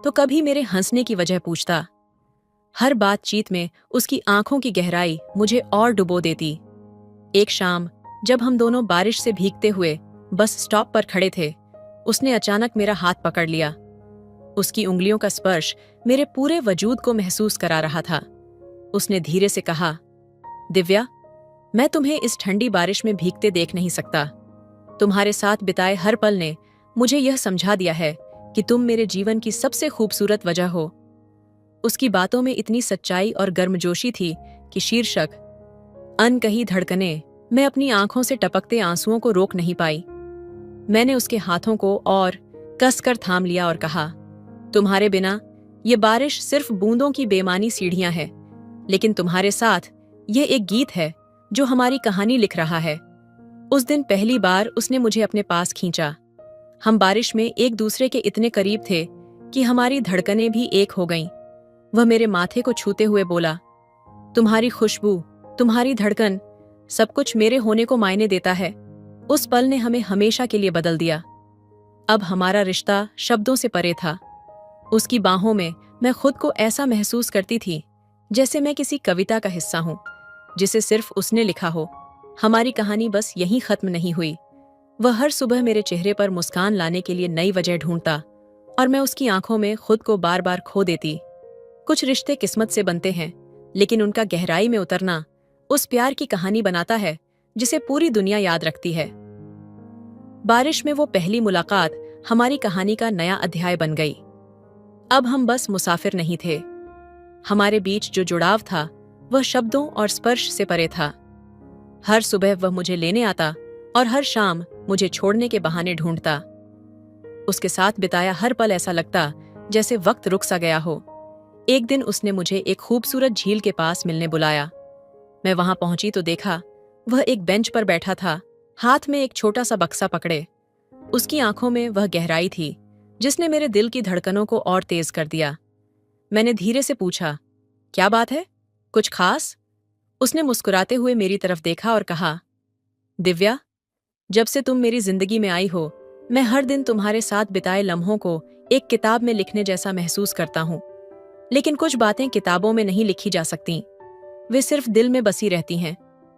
तो कभी मेरे हंसने की वजह पूछता। हर बातचीत में उसकी आंखों की गहराई मुझे और डुबो देती। एक शाम जब हम दोनों बारिश से भीगते हुए बस स्टॉप पर खड़े थे, उसने अचानक मेरा हाथ पकड़ लिया। उसकी उंगलियों का स्पर्श मेरे पूरे वजूद को महसूस करा रहा था। उसने धीरे से कहा, दिव्या, मैं तुम्हें इस ठंडी बारिश में भीगते देख नहीं सकता। तुम्हारे साथ बिताए हर पल ने मुझे यह समझा दिया है कि तुम मेरे जीवन की सबसे खूबसूरत वजह हो। उसकी बातों में इतनी सच्चाई और गर्मजोशी थी कि शीर्षक अनकही धड़कनें, मैं अपनी आंखों से टपकते आंसुओं को रोक नहीं पाई। मैंने उसके हाथों को और कसकर थाम लिया और कहा, तुम्हारे बिना ये बारिश सिर्फ बूंदों की बेमानी सीढ़ियां हैं, लेकिन तुम्हारे साथ यह एक गीत है जो हमारी कहानी लिख रहा है। उस दिन पहली बार उसने मुझे अपने पास खींचा। हम बारिश में एक दूसरे के इतने करीब थे कि हमारी धड़कनें भी एक हो गईं। वह मेरे माथे को छूते हुए बोला, तुम्हारी खुशबू, तुम्हारी धड़कन, सब कुछ मेरे होने को मायने देता है। उस पल ने हमें हमेशा के लिए बदल दिया। अब हमारा रिश्ता शब्दों से परे था। उसकी बाहों में मैं खुद को ऐसा महसूस करती थी जैसे मैं किसी कविता का हिस्सा हूं, जिसे सिर्फ उसने लिखा हो। हमारी कहानी बस यहीं खत्म नहीं हुई। वह हर सुबह मेरे चेहरे पर मुस्कान लाने के लिए नई वजह ढूंढता और मैं उसकी आंखों में खुद को बार बार खो देती। कुछ रिश्ते किस्मत से बनते हैं, लेकिन उनका गहराई में उतरना उस प्यार की कहानी बनाता है जिसे पूरी दुनिया याद रखती है। बारिश में वो पहली मुलाकात हमारी कहानी का नया अध्याय बन गई। अब हम बस मुसाफिर नहीं थे। हमारे बीच जो जुड़ाव था वह शब्दों और स्पर्श से परे था। हर सुबह वह मुझे लेने आता और हर शाम मुझे छोड़ने के बहाने ढूंढता। उसके साथ बिताया हर पल ऐसा लगता जैसे वक्त रुक सा गया हो। एक दिन उसने मुझे एक खूबसूरत झील के पास मिलने बुलाया। मैं वहां पहुंची तो देखा वह एक बेंच पर बैठा था, हाथ में एक छोटा सा बक्सा पकड़े। उसकी आंखों में वह गहराई थी जिसने मेरे दिल की धड़कनों को और तेज कर दिया। मैंने धीरे से पूछा, क्या बात है, कुछ खास? उसने मुस्कुराते हुए मेरी तरफ देखा और कहा, दिव्या, जब से तुम मेरी जिंदगी में आई हो, मैं हर दिन तुम्हारे साथ बिताए लम्हों को एक किताब में लिखने जैसा महसूस करता हूं। लेकिन कुछ बातें किताबों में नहीं लिखी जा सकती, वे सिर्फ दिल में बसी रहती हैं।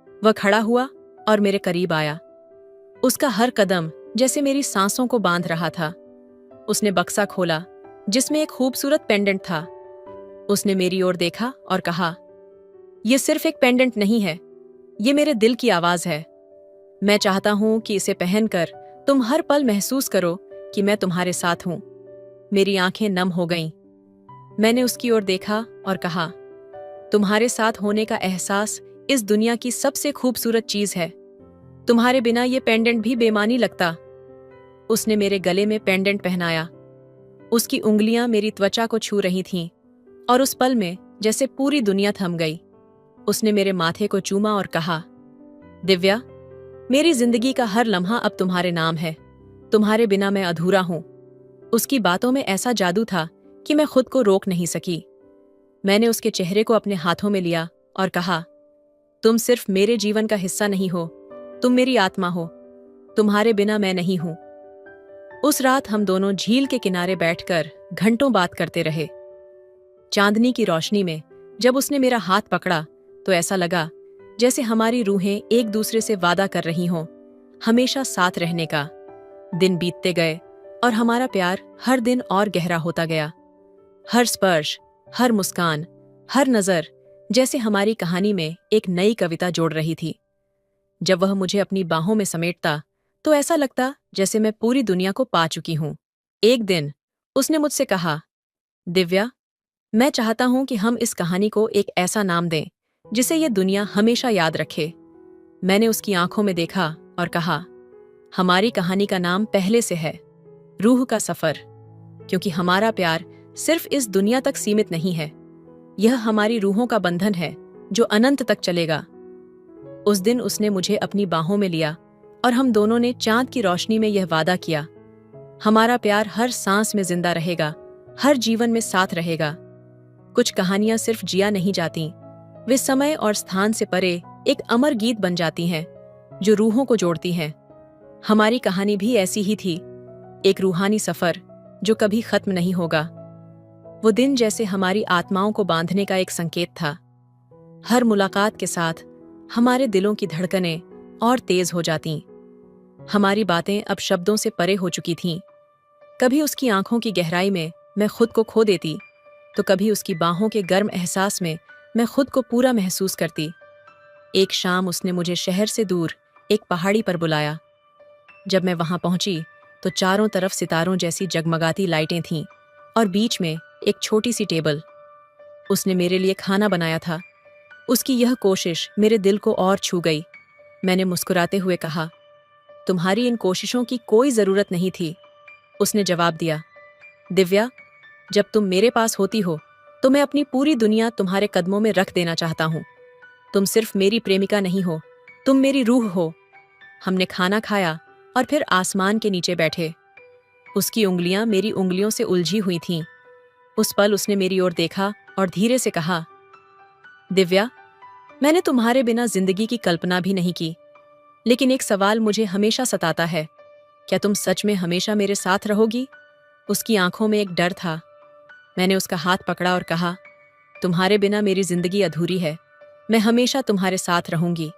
वह खड़ा हुआ और मेरे करीब आया। उसका हर कदम जैसे मेरी सांसों को बांध रहा था। उसने बक्सा खोला जिसमें एक खूबसूरत पेंडेंट था। उसने मेरी ओर देखा और कहा, यह सिर्फ एक पेंडेंट नहीं है, ये मेरे दिल की आवाज है। मैं चाहता हूं कि इसे पहनकर तुम हर पल महसूस करो कि मैं तुम्हारे साथ हूं। मेरी आंखें नम हो गईं। मैंने उसकी ओर देखा और कहा, तुम्हारे साथ होने का एहसास इस दुनिया की सबसे खूबसूरत चीज है। तुम्हारे बिना ये पेंडेंट भी बेमानी लगता। उसने मेरे गले में पेंडेंट पहनाया। उसकी उंगलियां मेरी त्वचा को छू रही थीं और उस पल में जैसे पूरी दुनिया थम गई। उसने मेरे माथे को चूमा और कहा, दिव्या, मेरी जिंदगी का हर लम्हा अब तुम्हारे नाम है। तुम्हारे बिना मैं अधूरा हूं। उसकी बातों में ऐसा जादू था कि मैं खुद को रोक नहीं सकी। मैंने उसके चेहरे को अपने हाथों में लिया और कहा, तुम सिर्फ मेरे जीवन का हिस्सा नहीं हो, तुम मेरी आत्मा हो। तुम्हारे बिना मैं नहीं हूं। उस रात हम दोनों झील के किनारे बैठकर घंटों बात करते रहे। चांदनी की रोशनी में जब उसने मेरा हाथ पकड़ा तो ऐसा लगा जैसे हमारी रूहें एक दूसरे से वादा कर रही हों, हमेशा साथ रहने का। दिन बीतते गए और हमारा प्यार हर दिन और गहरा होता गया। हर स्पर्श, हर मुस्कान, हर नजर जैसे हमारी कहानी में एक नई कविता जोड़ रही थी। जब वह मुझे अपनी बाहों में समेटता तो ऐसा लगता जैसे मैं पूरी दुनिया को पा चुकी हूं। एक दिन उसने मुझसे कहा, दिव्या, मैं चाहता हूं कि हम इस कहानी को एक ऐसा नाम दें जिसे यह दुनिया हमेशा याद रखे। मैंने उसकी आंखों में देखा और कहा, हमारी कहानी का नाम पहले से है, रूह का सफर। क्योंकि हमारा प्यार सिर्फ इस दुनिया तक सीमित नहीं है, यह हमारी रूहों का बंधन है जो अनंत तक चलेगा। उस दिन उसने मुझे अपनी बाहों में लिया और हम दोनों ने चांद की रोशनी में यह वादा किया, हमारा प्यार हर सांस में जिंदा रहेगा, हर जीवन में साथ रहेगा। कुछ कहानियां सिर्फ जिया नहीं जाती, वे समय और स्थान से परे एक अमर गीत बन जाती हैं जो रूहों को जोड़ती हैं। हमारी कहानी भी ऐसी ही थी, एक रूहानी सफर जो कभी खत्म नहीं होगा। वो दिन जैसे हमारी आत्माओं को बांधने का एक संकेत था। हर मुलाकात के साथ हमारे दिलों की धड़कनें और तेज हो जातीं। हमारी बातें अब शब्दों से परे हो चुकी थीं। कभी उसकी आंखों की गहराई में मैं खुद को खो देती, तो कभी उसकी बाहों के गर्म एहसास में मैं खुद को पूरा महसूस करती। एक शाम उसने मुझे शहर से दूर एक पहाड़ी पर बुलाया। जब मैं वहां पहुंची तो चारों तरफ सितारों जैसी जगमगाती लाइटें थीं और बीच में एक छोटी सी टेबल। उसने मेरे लिए खाना बनाया था। उसकी यह कोशिश मेरे दिल को और छू गई। मैंने मुस्कुराते हुए कहा, तुम्हारी इन कोशिशों की कोई जरूरत नहीं थी। उसने जवाब दिया, दिव्या, जब तुम मेरे पास होती हो तो मैं अपनी पूरी दुनिया तुम्हारे कदमों में रख देना चाहता हूं। तुम सिर्फ मेरी प्रेमिका नहीं हो, तुम मेरी रूह हो। हमने खाना खाया और फिर आसमान के नीचे बैठे। उसकी उंगलियां मेरी उंगलियों से उलझी हुई थीं। उस पल उसने मेरी ओर देखा और धीरे से कहा, दिव्या, मैंने तुम्हारे बिना जिंदगी की कल्पना भी नहीं की, लेकिन एक सवाल मुझे हमेशा सताता है, क्या तुम सच में हमेशा मेरे साथ रहोगी? उसकी आंखों में एक डर था। मैंने उसका हाथ पकड़ा और कहा, तुम्हारे बिना मेरी जिंदगी अधूरी है। मैं हमेशा तुम्हारे साथ रहूंगी,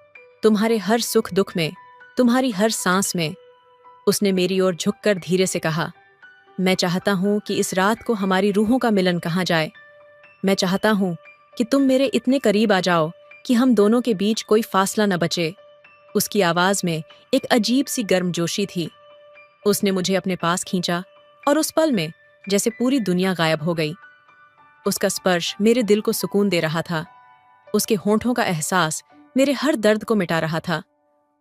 तुम्हारे हर सुख दुख में, तुम्हारी हर सांस में। उसने मेरी ओर झुककर धीरे से कहा, मैं चाहता हूं कि इस रात को हमारी रूहों का मिलन कहा जाए। मैं चाहता हूं कि तुम मेरे इतने करीब आ जाओ कि हम दोनों के बीच कोई फासला न बचे। उसकी आवाज में एक अजीब सी गर्मजोशी थी। उसने मुझे अपने पास खींचा और उस पल में जैसे पूरी दुनिया गायब हो गई। उसका स्पर्श मेरे दिल को सुकून दे रहा था। उसके होंठों का एहसास मेरे हर दर्द को मिटा रहा था।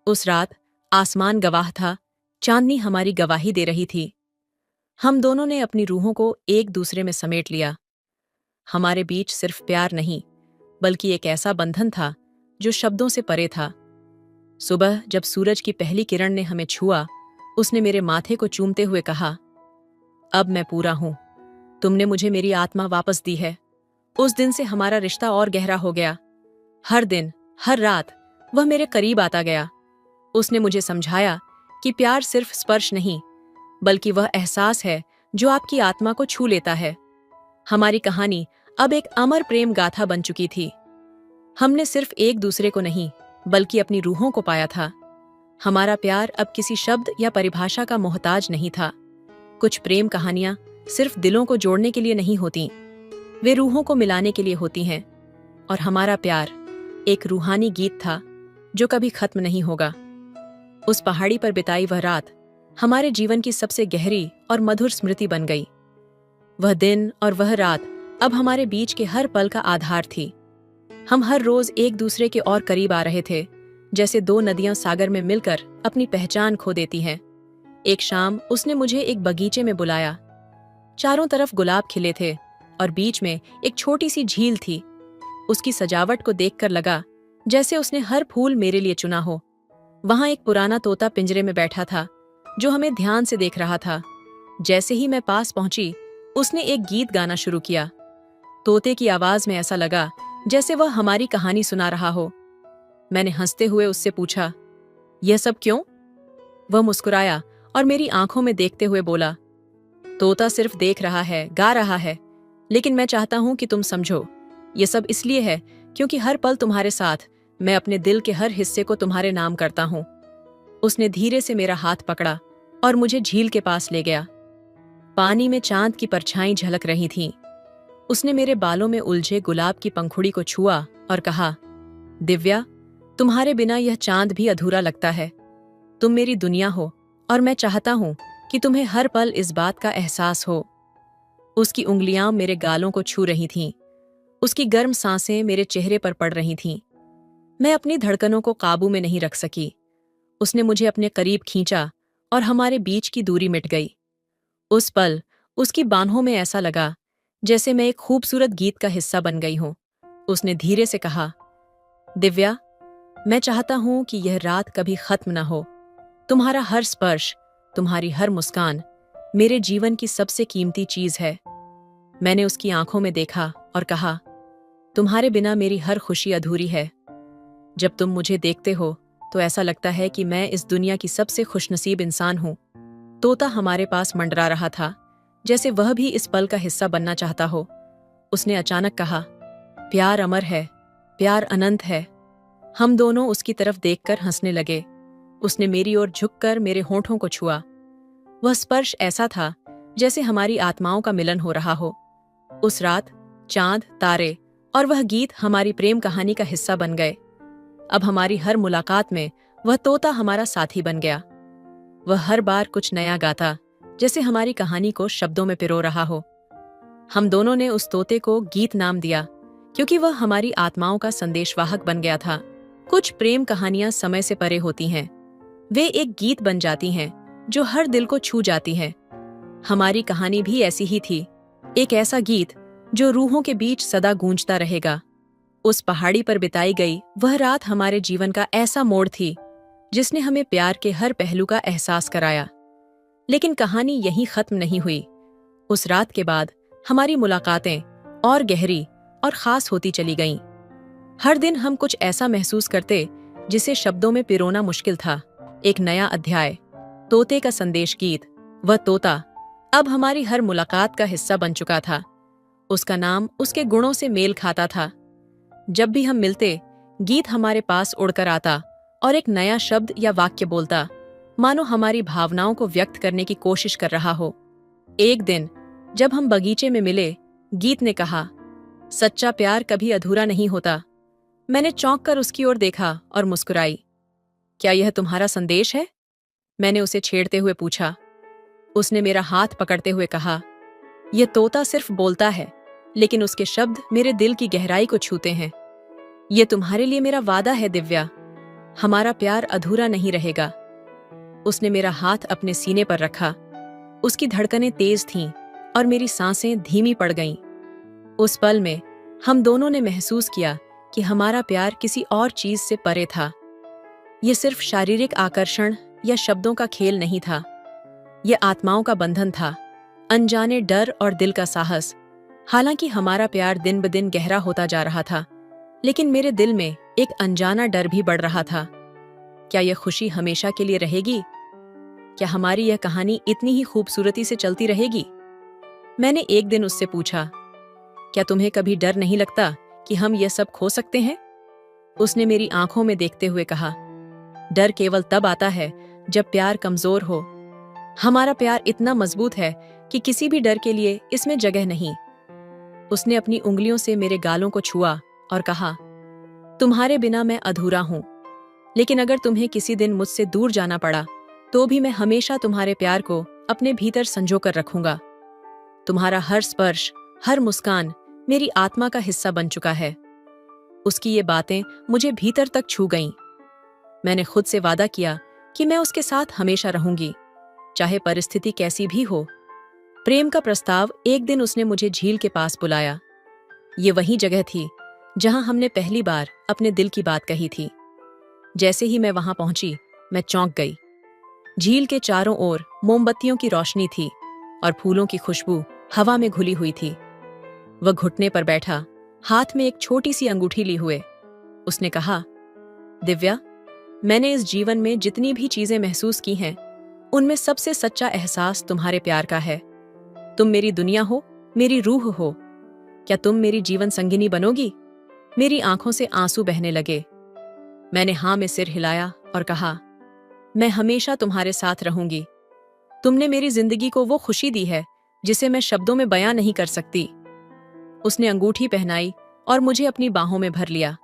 उस रात आसमान गवाह था, चांदनी हमारी गवाही दे रही थी। हम दोनों ने अपनी रूहों को एक दूसरे में समेट लिया। हमारे बीच सिर्फ प्यार नहीं, बल्कि एक ऐसा बंधन था जो शब्दों से परे था। सुबह जब सूरज की पहली किरण ने हमें छुआ, उसने मेरे माथे को चूमते हुए कहा, अब मैं पूरा हूं। तुमने मुझे मेरी आत्मा वापस दी है। उस दिन से हमारा रिश्ता और गहरा हो गया। हर दिन, हर रात वह मेरे करीब आता गया। उसने मुझे समझाया कि प्यार सिर्फ स्पर्श नहीं, बल्कि वह एहसास है जो आपकी आत्मा को छू लेता है। हमारी कहानी अब एक अमर प्रेम गाथा बन चुकी थी। हमने सिर्फ एक दूसरे को नहीं, बल्कि अपनी रूहों को पाया था। हमारा प्यार अब किसी शब्द या परिभाषा का मोहताज नहीं था। कुछ प्रेम कहानियां सिर्फ दिलों को जोड़ने के लिए नहीं होती, वे रूहों को मिलाने के लिए होती हैं। और हमारा प्यार एक रूहानी गीत था जो कभी खत्म नहीं होगा। उस पहाड़ी पर बिताई वह रात हमारे जीवन की सबसे गहरी और मधुर स्मृति बन गई। वह दिन और वह रात अब हमारे बीच के हर पल का आधार थी। हम हर रोज एक दूसरे के और करीब आ रहे थे, जैसे दो नदियां सागर में मिलकर अपनी पहचान खो देती हैं। एक शाम उसने मुझे एक बगीचे में बुलाया। चारों तरफ गुलाब खिले थे और बीच में एक छोटी सी झील थी। उसकी सजावट को देखकर लगा जैसे उसने हर फूल मेरे लिए चुना हो। वहां एक पुराना तोता पिंजरे में बैठा था जो हमें ध्यान से देख रहा था। जैसे ही मैं पास पहुंची, उसने एक गीत गाना शुरू किया। तोते की आवाज में ऐसा लगा जैसे वह हमारी कहानी सुना रहा हो। मैंने हंसते हुए उससे पूछा, यह सब क्यों? वह मुस्कुराया और मेरी आंखों में देखते हुए बोला, तोता सिर्फ देख रहा है, गा रहा है, लेकिन मैं चाहता हूं कि तुम समझो, यह सब इसलिए है क्योंकि हर पल तुम्हारे साथ मैं अपने दिल के हर हिस्से को तुम्हारे नाम करता हूं। उसने धीरे से मेरा हाथ पकड़ा और मुझे झील के पास ले गया। पानी में चांद की परछाई झलक रही थीं। उसने मेरे बालों में उलझे गुलाब की पंखुड़ी को छुआ और कहा, दिव्या, तुम्हारे बिना यह चांद भी अधूरा लगता है। तुम मेरी दुनिया हो और मैं चाहता हूं कि तुम्हें हर पल इस बात का एहसास हो। उसकी उंगलियां मेरे गालों को छू रही थीं। उसकी गर्म सांसें मेरे चेहरे पर पड़ रही थीं। मैं अपनी धड़कनों को काबू में नहीं रख सकी। उसने मुझे अपने करीब खींचा और हमारे बीच की दूरी मिट गई। उस पल उसकी बाहों में ऐसा लगा जैसे मैं एक खूबसूरत गीत का हिस्सा बन गई हूं। उसने धीरे से कहा, दिव्या, मैं चाहता हूं कि यह रात कभी खत्म न हो। तुम्हारा हर स्पर्श, तुम्हारी हर मुस्कान मेरे जीवन की सबसे कीमती चीज है। मैंने उसकी आंखों में देखा और कहा, तुम्हारे बिना मेरी हर खुशी अधूरी है। जब तुम मुझे देखते हो तो ऐसा लगता है कि मैं इस दुनिया की सबसे खुशनसीब इंसान हूं। तोता हमारे पास मंडरा रहा था, जैसे वह भी इस पल का हिस्सा बनना चाहता हो। उसने अचानक कहा, प्यार अमर है, प्यार अनंत है। हम दोनों उसकी तरफ देखकर हंसने लगे। उसने मेरी ओर झुककर मेरे होंठों को छुआ। वह स्पर्श ऐसा था जैसे हमारी आत्माओं का मिलन हो रहा हो। उस रात चांद, तारे और वह गीत हमारी प्रेम कहानी का हिस्सा बन गए। अब हमारी हर मुलाकात में वह तोता हमारा साथी बन गया। वह हर बार कुछ नया गाता, जैसे हमारी कहानी को शब्दों में पिरो रहा हो। हम दोनों ने उस तोते को गीत नाम दिया, क्योंकि वह हमारी आत्माओं का संदेशवाहक बन गया था। कुछ प्रेम कहानियां समय से परे होती हैं। वे एक गीत बन जाती हैं जो हर दिल को छू जाती हैं। हमारी कहानी भी ऐसी ही थी, एक ऐसा गीत जो रूहों के बीच सदा गूंजता रहेगा। उस पहाड़ी पर बिताई गई वह रात हमारे जीवन का ऐसा मोड़ थी जिसने हमें प्यार के हर पहलू का एहसास कराया। लेकिन कहानी यहीं खत्म नहीं हुई। उस रात के बाद हमारी मुलाकातें और गहरी और खास होती चली गईं। हर दिन हम कुछ ऐसा महसूस करते जिसे शब्दों में पिरोना मुश्किल था। एक नया अध्याय, तोते का संदेश गीत। वह तोता अब हमारी हर मुलाकात का हिस्सा बन चुका था। उसका नाम उसके गुणों से मेल खाता था। जब भी हम मिलते, गीत हमारे पास उड़कर आता और एक नया शब्द या वाक्य बोलता, मानो हमारी भावनाओं को व्यक्त करने की कोशिश कर रहा हो। एक दिन जब हम बगीचे में मिले, गीत ने कहा, सच्चा प्यार कभी अधूरा नहीं होता। मैंने चौंक कर उसकी ओर देखा और मुस्कुराई। क्या यह तुम्हारा संदेश है? मैंने उसे छेड़ते हुए पूछा। उसने मेरा हाथ पकड़ते हुए कहा, यह तोता सिर्फ बोलता है, लेकिन उसके शब्द मेरे दिल की गहराई को छूते हैं। ये तुम्हारे लिए मेरा वादा है दिव्या, हमारा प्यार अधूरा नहीं रहेगा। उसने मेरा हाथ अपने सीने पर रखा। उसकी धड़कनें तेज थीं और मेरी सांसें धीमी पड़ गईं। उस पल में हम दोनों ने महसूस किया कि हमारा प्यार किसी और चीज से परे था। यह सिर्फ शारीरिक आकर्षण या शब्दों का खेल नहीं था। यह आत्माओं का बंधन था, अनजाने डर और दिल का साहस। हालांकि हमारा प्यार दिन ब दिन गहरा होता जा रहा था, लेकिन मेरे दिल में एक अनजाना डर भी बढ़ रहा था। क्या यह खुशी हमेशा के लिए रहेगी? क्या हमारी यह कहानी इतनी ही खूबसूरती से चलती रहेगी? मैंने एक दिन उससे पूछा, क्या तुम्हें कभी डर नहीं लगता कि हम यह सब खो सकते हैं? उसने मेरी आंखों में देखते हुए कहा, डर केवल तब आता है जब प्यार कमजोर हो। हमारा प्यार इतना मजबूत है कि किसी भी डर के लिए इसमें जगह नहीं। उसने अपनी उंगलियों से मेरे गालों को छुआ और कहा, तुम्हारे बिना मैं अधूरा हूं, लेकिन अगर तुम्हें किसी दिन मुझसे दूर जाना पड़ा तो भी मैं हमेशा तुम्हारे प्यार को अपने भीतर संजो कर रखूंगा। तुम्हारा हर स्पर्श, हर मुस्कान मेरी आत्मा का हिस्सा बन चुका है। उसकी ये बातें मुझे भीतर तक छू गईं। मैंने खुद से वादा किया कि मैं उसके साथ हमेशा रहूंगी, चाहे परिस्थिति कैसी भी हो। प्रेम का प्रस्ताव एक दिन उसने मुझे झील के पास बुलाया। ये वही जगह थी जहां हमने पहली बार अपने दिल की बात कही थी। जैसे ही मैं वहां पहुंची, मैं चौंक गई। झील के चारों ओर मोमबत्तियों की रोशनी थी और फूलों की खुशबू हवा में घुली हुई थी। वह घुटने पर बैठा, हाथ में एक छोटी सी अंगूठी ली हुए। उसने कहा, दिव्या, मैंने इस जीवन में जितनी भी चीजें महसूस की हैं, उनमें सबसे सच्चा एहसास तुम्हारे प्यार का है। तुम मेरी दुनिया हो, मेरी रूह हो। क्या तुम मेरी जीवन संगिनी बनोगी? मेरी आंखों से आंसू बहने लगे। मैंने हाँ में सिर हिलाया और कहा, मैं हमेशा तुम्हारे साथ रहूंगी। तुमने मेरी जिंदगी को वो खुशी दी है जिसे मैं शब्दों में बयां नहीं कर सकती। उसने अंगूठी पहनाई और मुझे अपनी बाहों में भर लिया।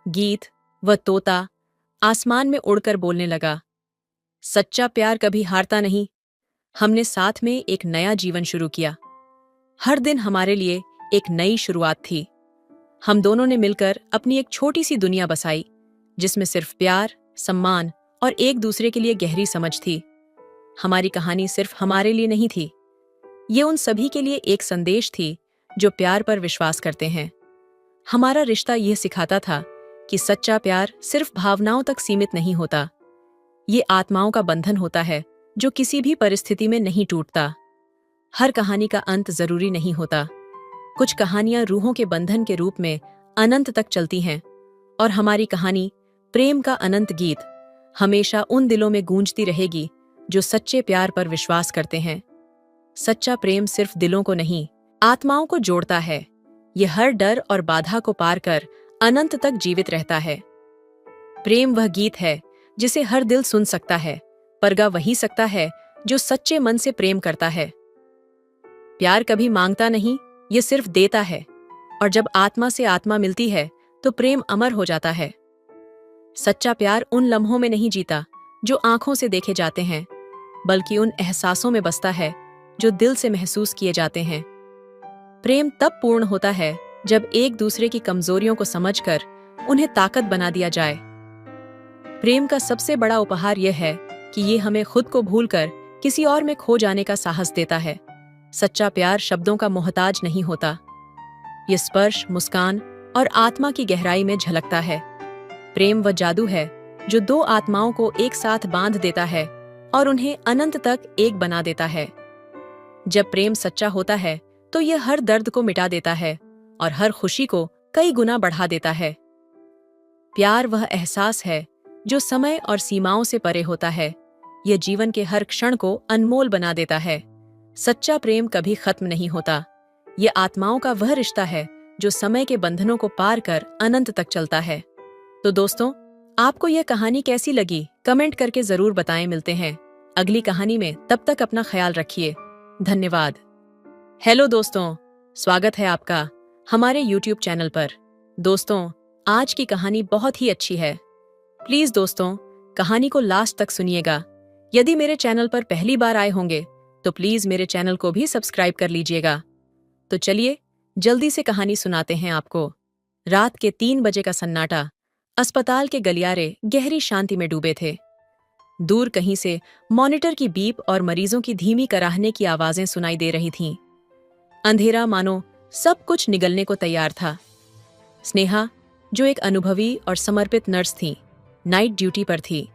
गीत, वह तोता, आसमान में उड़कर बोलने लगा, सच्चा प्यार कभी हारता नहीं। हमने साथ में एक नया जीवन शुरू किया। हर दिन हमारे लिए एक नई शुरुआत थी। हम दोनों ने मिलकर अपनी एक छोटी सी दुनिया बसाई, जिसमें सिर्फ प्यार, सम्मान और एक दूसरे के लिए गहरी समझ थी। हमारी कहानी सिर्फ हमारे लिए नहीं थी, ये उन सभी के लिए एक संदेश थी जो प्यार पर विश्वास करते हैं। हमारा रिश्ता यह सिखाता था कि सच्चा प्यार सिर्फ भावनाओं तक सीमित नहीं होता, ये आत्माओं का बंधन होता है जो किसी भी परिस्थिति में नहीं टूटता। हर कहानी का अंत जरूरी नहीं होता। कुछ कहानियां रूहों के बंधन के रूप में अनंत तक चलती हैं, और हमारी कहानी प्रेम का अनंत गीत हमेशा उन दिलों में गूंजती रहेगी जो सच्चे प्यार पर विश्वास करते हैं। सच्चा प्रेम सिर्फ दिलों को नहीं, आत्माओं को जोड़ता है। यह हर डर और बाधा को पार कर अनंत तक जीवित रहता है। प्रेम वह गीत है जिसे हर दिल सुन सकता है, पर गा वही सकता है जो सच्चे मन से प्रेम करता है। प्यार कभी मांगता नहीं, ये सिर्फ देता है, और जब आत्मा से आत्मा मिलती है तो प्रेम अमर हो जाता है। सच्चा प्यार उन लम्हों में नहीं जीता जो आंखों से देखे जाते हैं, बल्कि उन एहसासों में बसता है जो दिल से महसूस किए जाते हैं। प्रेम तब पूर्ण होता है जब एक दूसरे की कमजोरियों को समझकर उन्हें ताकत बना दिया जाए। प्रेम का सबसे बड़ा उपहार यह है कि ये हमें खुद को भूलकर किसी और में खो जाने का साहस देता है। सच्चा प्यार शब्दों का मोहताज नहीं होता, ये स्पर्श, मुस्कान और आत्मा की गहराई में झलकता है। प्रेम वह जादू है जो दो आत्माओं को एक साथ बांध देता है और उन्हें अनंत तक एक बना देता है। जब प्रेम सच्चा होता है तो यह हर दर्द को मिटा देता है और हर खुशी को कई गुना बढ़ा देता है। प्यार वह एहसास है जो समय और सीमाओं से परे होता है। यह जीवन के हर क्षण को अनमोल बना देता है। सच्चा प्रेम कभी खत्म नहीं होता। यह आत्माओं का वह रिश्ता है जो समय के बंधनों को पार कर अनंत तक चलता है। तो दोस्तों, आपको यह कहानी कैसी लगी? कमेंट करके जरूर बताएं। मिलते हैं अगली कहानी में, तब तक अपना ख्याल रखिए। धन्यवाद। हेलो दोस्तों, स्वागत है आपका हमारे YouTube चैनल पर। दोस्तों, आज की कहानी बहुत ही अच्छी है। प्लीज दोस्तों, कहानी को लास्ट तक सुनिएगा। यदि मेरे चैनल पर पहली बार आए होंगे तो प्लीज मेरे चैनल को भी सब्सक्राइब कर लीजिएगा। तो चलिए जल्दी से कहानी सुनाते हैं आपको। रात के 3 बजे का सन्नाटा, अस्पताल के गलियारे गहरी शांति में डूबे थे। दूर कहीं से मॉनिटर की बीप और मरीजों की धीमी कराहने की आवाजें सुनाई दे रही थीं। अंधेरा मानो सब कुछ निगलने को तैयार था। स्नेहा, जो एक अनुभवी और समर्पित नर्स थी, नाइट ड्यूटी पर थी।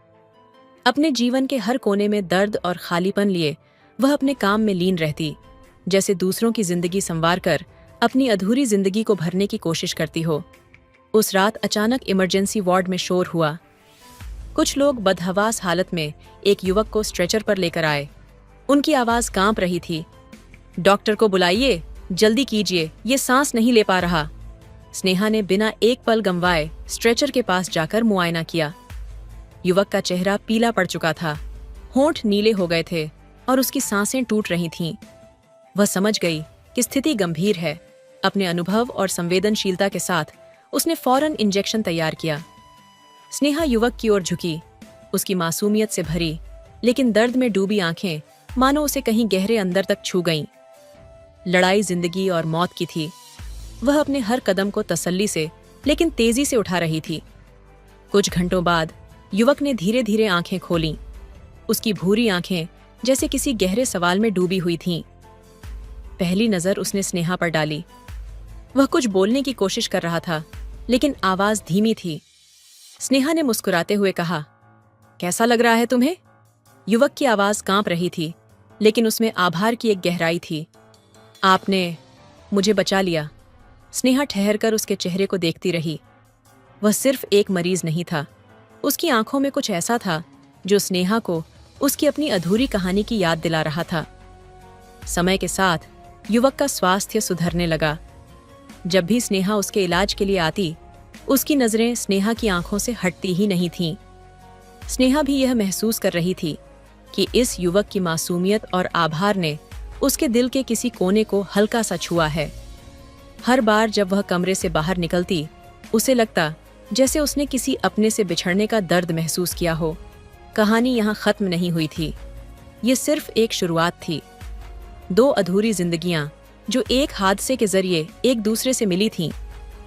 अपने जीवन के हर कोने में दर्द और खालीपन लिए वह अपने काम में लीन रहती, जैसे दूसरों की जिंदगी संवार कर अपनी अधूरी जिंदगी को भरने की कोशिश करती हो। उस रात अचानक इमरजेंसी वार्ड में शोर हुआ। कुछ लोग बदहवास हालत में एक युवक को स्ट्रेचर पर लेकर आए। उनकी आवाज कांप रही थी। डॉक्टर को बुलाइए, जल्दी कीजिए, ये सांस नहीं ले पा रहा। स्नेहा ने बिना एक पल गंवाए स्ट्रेचर के पास जाकर मुआयना किया। युवक का चेहरा पीला पड़ चुका था, होंठ नीले हो गए थे और उसकी सांसें टूट रही थीं। वह समझ गई कि स्थिति गंभीर है। अपने अनुभव और संवेदनशीलता के साथ उसने फौरन इंजेक्शन तैयार किया। स्नेहा युवक की ओर झुकी, उसकी मासूमियत से भरी लेकिन दर्द में डूबी आंखें मानो उसे कहीं गहरे अंदर तक छू गईं। लड़ाई जिंदगी और मौत की थी। वह अपने हर कदम को तसल्ली से लेकिन तेजी से उठा रही थी। कुछ घंटों बाद युवक ने धीरे धीरे आंखें खोलीं। उसकी भूरी आंखें जैसे किसी गहरे सवाल में डूबी हुई थीं। पहली नजर उसने स्नेहा पर डाली। वह कुछ बोलने की कोशिश कर रहा था, लेकिन आवाज धीमी थी। स्नेहा ने मुस्कुराते हुए कहा, कैसा लग रहा है तुम्हें? युवक की आवाज कांप रही थी, लेकिन उसमें आभार की एक गहराई थी। आपने मुझे बचा लिया। स्नेहा ठहरकर उसके चेहरे को देखती रही। वह सिर्फ एक मरीज नहीं था, उसकी आंखों में कुछ ऐसा था जो स्नेहा को उसकी अपनी अधूरी कहानी की याद दिला रहा था। समय के साथ युवक का स्वास्थ्य सुधरने लगा। जब भी स्नेहा उसके इलाज के लिए आती, उसकी नजरें स्नेहा की आंखों से हटती ही नहीं थीं। स्नेहा भी यह महसूस कर रही थी कि इस युवक की मासूमियत और आभार ने उसके दिल के किसी कोने को हल्का सा छुआ है। हर बार जब वह कमरे से बाहर निकलती, उसे लगता जैसे उसने किसी अपने से बिछड़ने का दर्द महसूस किया हो। कहानी यहाँ खत्म नहीं हुई थी, ये सिर्फ एक शुरुआत थी। 2 अधूरी जिंदगियां जो एक हादसे के जरिए एक दूसरे से मिली थीं,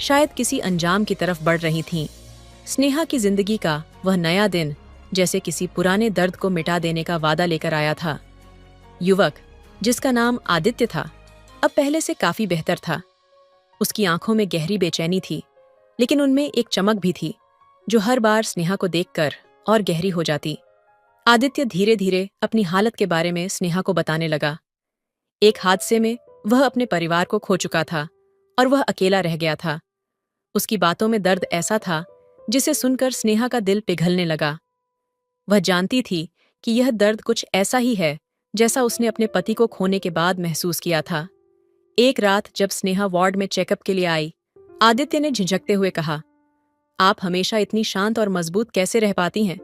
शायद किसी अंजाम की तरफ बढ़ रही थीं। स्नेहा की जिंदगी का वह नया दिन जैसे किसी पुराने दर्द को मिटा देने का वादा लेकर आया था। युवक, जिसका नाम आदित्य था, अब पहले से काफी बेहतर था। उसकी आंखों में गहरी बेचैनी थी, लेकिन उनमें एक चमक भी थी जो हर बार स्नेहा को देखकर और गहरी हो जाती। आदित्य धीरे धीरे अपनी हालत के बारे में स्नेहा को बताने लगा। एक हादसे में वह अपने परिवार को खो चुका था और वह अकेला रह गया था। उसकी बातों में दर्द ऐसा था जिसे सुनकर स्नेहा का दिल पिघलने लगा। वह जानती थी कि यह दर्द कुछ ऐसा ही है जैसा उसने अपने पति को खोने के बाद महसूस किया था। एक रात जब स्नेहा वार्ड में चेकअप के लिए आई, आदित्य ने झिझकते हुए कहा, आप हमेशा इतनी शांत और मजबूत कैसे रह पाती हैं?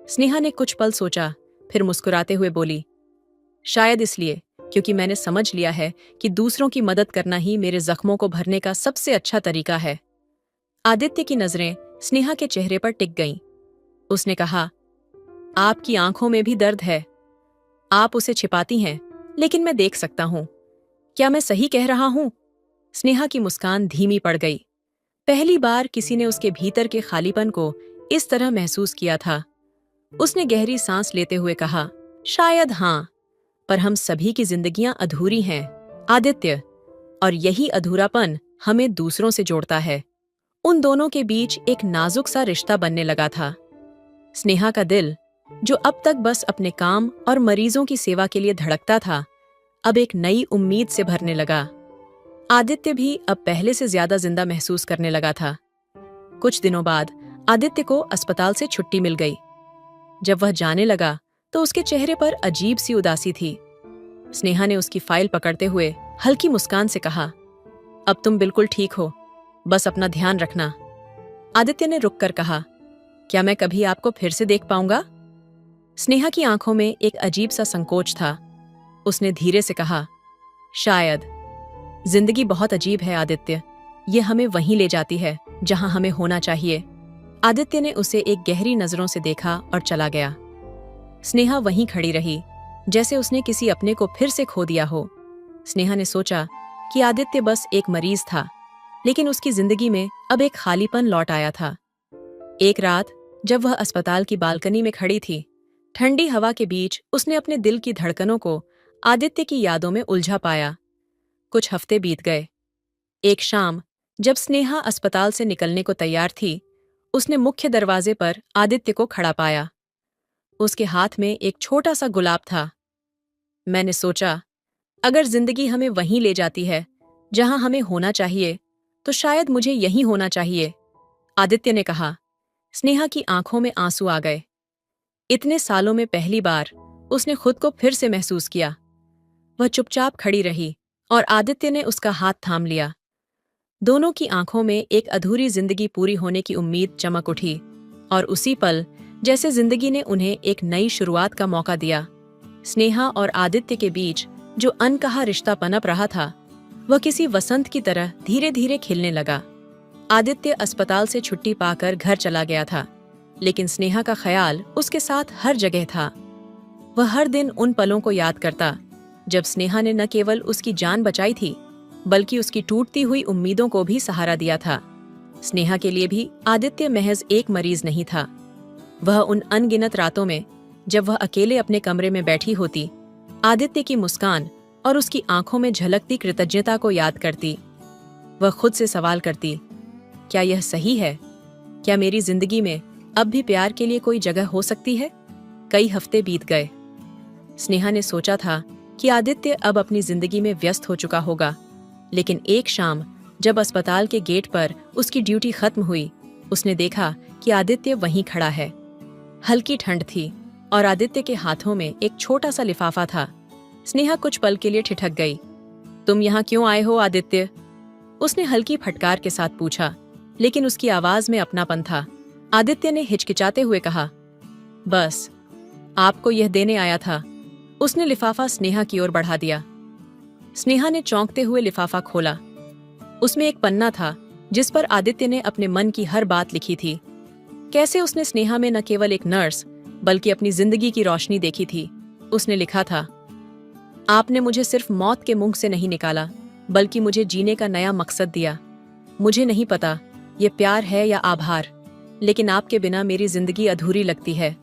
स्नेहा ने कुछ पल सोचा, फिर मुस्कुराते हुए बोली, शायद इसलिए क्योंकि मैंने समझ लिया है कि दूसरों की मदद करना ही मेरे जख्मों को भरने का सबसे अच्छा तरीका है। आदित्य की नजरें स्नेहा के चेहरे पर टिक गईं। उसने कहा, आपकी आंखों में भी दर्द है। आप उसे छिपाती हैं, लेकिन मैं देख सकता हूं। क्या मैं सही कह रहा हूं? स्नेहा की मुस्कान धीमी पड़ गई। पहली बार किसी ने उसके भीतर के खालीपन को इस तरह महसूस किया था। उसने गहरी सांस लेते हुए कहा, शायद हां, पर हम सभी की जिंदगियां अधूरी हैं, आदित्य, और यही अधूरापन हमें दूसरों से जोड़ता है। उन दोनों के बीच एक नाजुक सा रिश्ता बनने लगा था। स्नेहा का दिल, जो अब तक बस अपने काम और मरीजों की सेवा के लिए धड़कता था, अब एक नई उम्मीद से भरने लगा। आदित्य भी अब पहले से ज्यादा जिंदा महसूस करने लगा था। कुछ दिनों बाद आदित्य को अस्पताल से छुट्टी मिल गई। जब वह जाने लगा तो उसके चेहरे पर अजीब सी उदासी थी। स्नेहा ने उसकी फाइल पकड़ते हुए हल्की मुस्कान से कहा, अब तुम बिल्कुल ठीक हो, बस अपना ध्यान रखना। आदित्य ने रुककर कहा, क्या मैं कभी आपको फिर से देख पाऊंगा? स्नेहा की आंखों में एक अजीब सा संकोच था। उसने धीरे से कहा, शायद। जिंदगी बहुत अजीब है आदित्य, ये हमें वहीं ले जाती है जहां हमें होना चाहिए। आदित्य ने उसे एक गहरी नजरों से देखा और चला गया। स्नेहा वहीं खड़ी रही, जैसे उसने किसी अपने को फिर से खो दिया हो। स्नेहा ने सोचा कि आदित्य बस एक मरीज था, लेकिन उसकी जिंदगी में अब एक खालीपन लौट आया था। एक रात जब वह अस्पताल की बालकनी में खड़ी थी, ठंडी हवा के बीच उसने अपने दिल की धड़कनों को आदित्य की यादों में उलझा पाया। कुछ हफ्ते बीत गए। एक शाम जब स्नेहा अस्पताल से निकलने को तैयार थी, उसने मुख्य दरवाजे पर आदित्य को खड़ा पाया। उसके हाथ में एक छोटा सा गुलाब था। मैंने सोचा, अगर जिंदगी हमें वहीं ले जाती है जहां हमें होना चाहिए, तो शायद मुझे यहीं होना चाहिए, आदित्य ने कहा। स्नेहा की आंखों में आंसू आ गए। इतने सालों में पहली बार उसने खुद को फिर से महसूस किया। वह चुपचाप खड़ी रही और आदित्य ने उसका हाथ थाम लिया। दोनों की आंखों में एक अधूरी जिंदगी पूरी होने की उम्मीद चमक उठी, और उसी पल जैसे जिंदगी ने उन्हें एक नई शुरुआत का मौका दिया। स्नेहा और आदित्य के बीच जो अनकहा रिश्ता पनप रहा था, वह किसी वसंत की तरह धीरे धीरे खिलने लगा। आदित्य अस्पताल से छुट्टी पाकर घर चला गया था, लेकिन स्नेहा का ख्याल उसके साथ हर जगह था। वह हर दिन उन पलों को याद करता जब स्नेहा ने न केवल उसकी जान बचाई थी, बल्कि उसकी टूटती हुई उम्मीदों को भी सहारा दिया था। स्नेहा के लिए भी आदित्य महज एक मरीज नहीं था। वह उन अनगिनत रातों में जब वह अकेले अपने कमरे में बैठी होती, आदित्य की मुस्कान और उसकी आंखों में झलकती कृतज्ञता को याद करती। वह खुद से सवाल करती, क्या यह सही है? क्या मेरी जिंदगी में अब भी प्यार के लिए कोई जगह हो सकती है? कई हफ्ते बीत गए। स्नेहा ने सोचा था कि आदित्य अब अपनी जिंदगी में व्यस्त हो चुका होगा, लेकिन एक शाम जब अस्पताल के गेट पर उसकी ड्यूटी खत्म हुई, उसने देखा कि आदित्य वहीं खड़ा है। हल्की ठंड थी और आदित्य के हाथों में एक छोटा सा लिफाफा था। स्नेहा कुछ पल के लिए ठिठक गई। तुम यहाँ क्यों आए हो आदित्य? उसने हल्की फटकार के साथ पूछा, लेकिन उसकी आवाज में अपनापन था। आदित्य ने हिचकिचाते हुए कहा, बस आपको यह देने आया था। उसने लिफाफा स्नेहा की ओर बढ़ा दिया। स्नेहा ने चौंकते हुए लिफाफा खोला। उसमें एक पन्ना था जिस पर आदित्य ने अपने मन की हर बात लिखी थी। कैसे उसने स्नेहा में न केवल एक नर्स बल्कि अपनी जिंदगी की रोशनी देखी थी। उसने लिखा था, आपने मुझे सिर्फ मौत के मुंह से नहीं निकाला, बल्कि मुझे जीने का नया मकसद दिया। मुझे नहीं पता ये प्यार है या आभार, लेकिन आपके बिना मेरी जिंदगी अधूरी लगती है।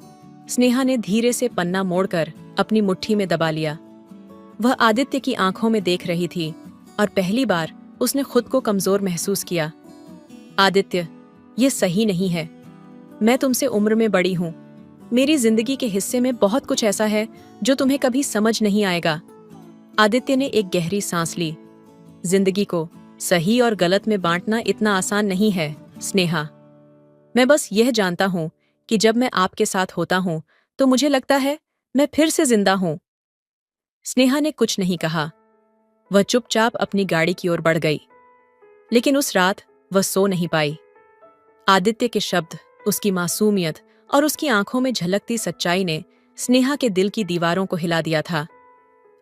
स्नेहा ने धीरे से पन्ना मोड़कर अपनी मुट्ठी में दबा लिया। वह आदित्य की आंखों में देख रही थी और पहली बार उसने खुद को कमजोर महसूस किया। आदित्य, ये सही नहीं है। मैं तुमसे उम्र में बड़ी हूं। मेरी जिंदगी के हिस्से में बहुत कुछ ऐसा है जो तुम्हें कभी समझ नहीं आएगा। आदित्य ने एक गहरी सांस ली। जिंदगी को सही और गलत में बांटना इतना आसान नहीं है, स्नेहा। मैं बस यह जानता हूं कि जब मैं आपके साथ होता हूं तो मुझे लगता है मैं फिर से जिंदा हूं। स्नेहा ने कुछ नहीं कहा। वह चुपचाप अपनी गाड़ी की ओर बढ़ गई। लेकिन उस रात वह सो नहीं पाई। आदित्य के शब्द, उसकी मासूमियत और उसकी आंखों में झलकती सच्चाई ने स्नेहा के दिल की दीवारों को हिला दिया था।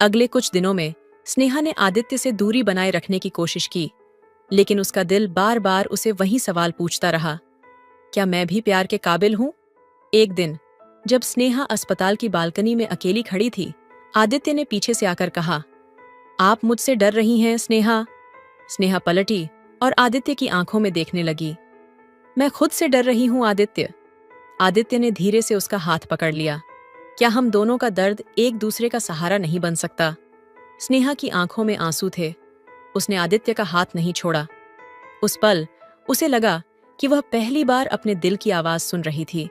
अगले कुछ दिनों में स्नेहा ने आदित्य से दूरी बनाए रखने की कोशिश की, लेकिन उसका दिल बार बार उसे वही सवाल पूछता रहा, क्या मैं भी प्यार के काबिल हूं? एक दिन जब स्नेहा अस्पताल की बालकनी में अकेली खड़ी थी, आदित्य ने पीछे से आकर कहा, आप मुझसे डर रही हैं, स्नेहा? स्नेहा पलटी और आदित्य की आंखों में देखने लगी। मैं खुद से डर रही हूं, आदित्य। आदित्य ने धीरे से उसका हाथ पकड़ लिया। क्या हम दोनों का दर्द एक दूसरे का सहारा नहीं बन सकता? स्नेहा की आंखों में आंसू थे। उसने आदित्य का हाथ नहीं छोड़ा। उस पल उसे लगा कि वह पहली बार अपने दिल की आवाज सुन रही थी।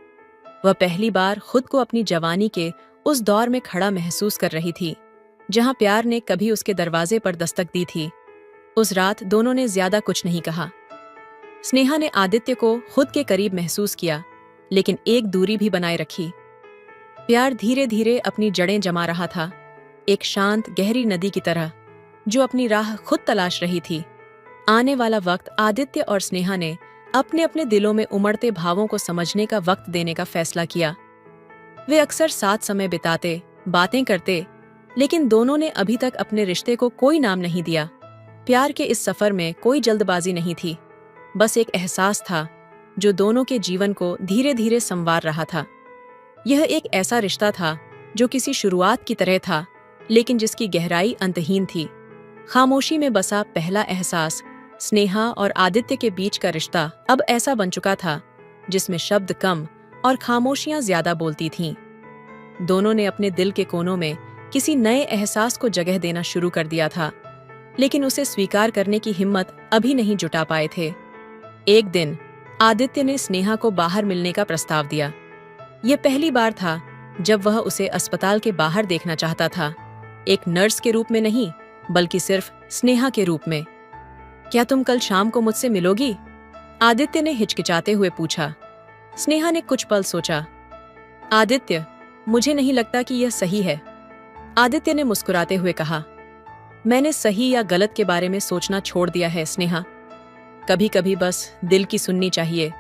वह पहली बार खुद को अपनी जवानी के उस दौर में खड़ा महसूस कर रही थी जहां प्यार ने कभी उसके दरवाजे पर दस्तक दी थी। उस रात दोनों ने ज्यादा कुछ नहीं कहा। स्नेहा ने आदित्य को खुद के करीब महसूस किया, लेकिन एक दूरी भी बनाए रखी। प्यार धीरे धीरे अपनी जड़ें जमा रहा था, एक शांत गहरी नदी की तरह जो अपनी राह खुद तलाश रही थी। आने वाला वक्त आदित्य और स्नेहा ने अपने अपने दिलों में उमड़ते भावों को समझने का वक्त देने का फैसला किया। वे अक्सर साथ समय बिताते, बातें करते, लेकिन दोनों ने अभी तक अपने रिश्ते को कोई नाम नहीं दिया। प्यार के इस सफर में कोई जल्दबाजी नहीं थी, बस एक एहसास था जो दोनों के जीवन को धीरे धीरे संवार रहा था। यह एक ऐसा रिश्ता था जो किसी शुरुआत की तरह था, लेकिन जिसकी गहराई अंतहीन थी। खामोशी में बसा पहला एहसास, स्नेहा और आदित्य के बीच का रिश्ता अब ऐसा बन चुका था जिसमें शब्द कम और खामोशियां ज्यादा बोलती थीं। दोनों ने अपने दिल के कोनों में किसी नए एहसास को जगह देना शुरू कर दिया था, लेकिन उसे स्वीकार करने की हिम्मत अभी नहीं जुटा पाए थे। एक दिन आदित्य ने स्नेहा को बाहर मिलने का प्रस्ताव दिया। यह पहली बार था जब वह उसे अस्पताल के बाहर देखना चाहता था, एक नर्स के रूप में नहीं, बल्कि सिर्फ स्नेहा के रूप में। क्या तुम कल शाम को मुझसे मिलोगी? आदित्य ने हिचकिचाते हुए पूछा। स्नेहा ने कुछ पल सोचा। आदित्य, मुझे नहीं लगता कि यह सही है। आदित्य ने मुस्कुराते हुए कहा, मैंने सही या गलत के बारे में सोचना छोड़ दिया है, स्नेहा। कभी कभी बस दिल की सुननी चाहिए।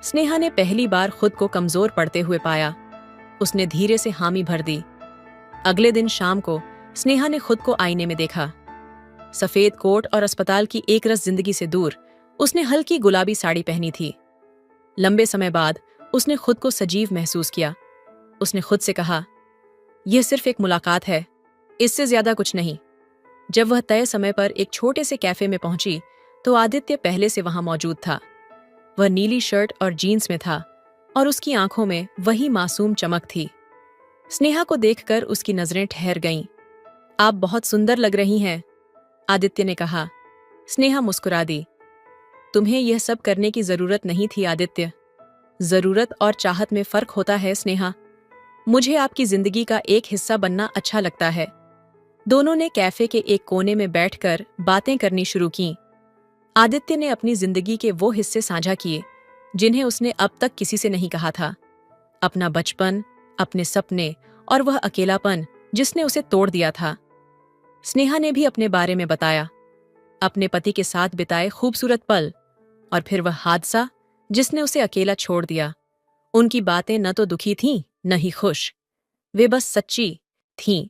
स्नेहा ने पहली बार खुद को कमजोर पड़ते हुए पाया। उसने धीरे से हामी भर दी। अगले दिन शाम को स्नेहा ने खुद को आईने में देखा। सफेद कोट और अस्पताल की एकरस जिंदगी से दूर उसने हल्की गुलाबी साड़ी पहनी थी। लंबे समय बाद उसने खुद को सजीव महसूस किया। उसने खुद से कहा, यह सिर्फ एक मुलाकात है, इससे ज्यादा कुछ नहीं। जब वह तय समय पर एक छोटे से कैफे में पहुंची तो आदित्य पहले से वहां मौजूद था। वह नीली शर्ट और जीन्स में था और उसकी आंखों में वही मासूम चमक थी। स्नेहा को देखकर उसकी नजरें ठहर गईं। आप बहुत सुंदर लग रही हैं, आदित्य ने कहा। स्नेहा मुस्कुरा दी। तुम्हें यह सब करने की जरूरत नहीं थी, आदित्य। जरूरत और चाहत में फर्क होता है, स्नेहा। मुझे आपकी जिंदगी का एक हिस्सा बनना अच्छा लगता है। दोनों ने कैफे के एक कोने में बैठकर बातें करनी शुरू की। आदित्य ने अपनी जिंदगी के वो हिस्से साझा किए जिन्हें उसने अब तक किसी से नहीं कहा था। अपना बचपन, अपने सपने और वह अकेलापन जिसने उसे तोड़ दिया था। स्नेहा ने भी अपने बारे में बताया, अपने पति के साथ बिताए खूबसूरत पल और फिर वह हादसा जिसने उसे अकेला छोड़ दिया। उनकी बातें न तो दुखी थीं न ही खुश, वे बस सच्ची थीं।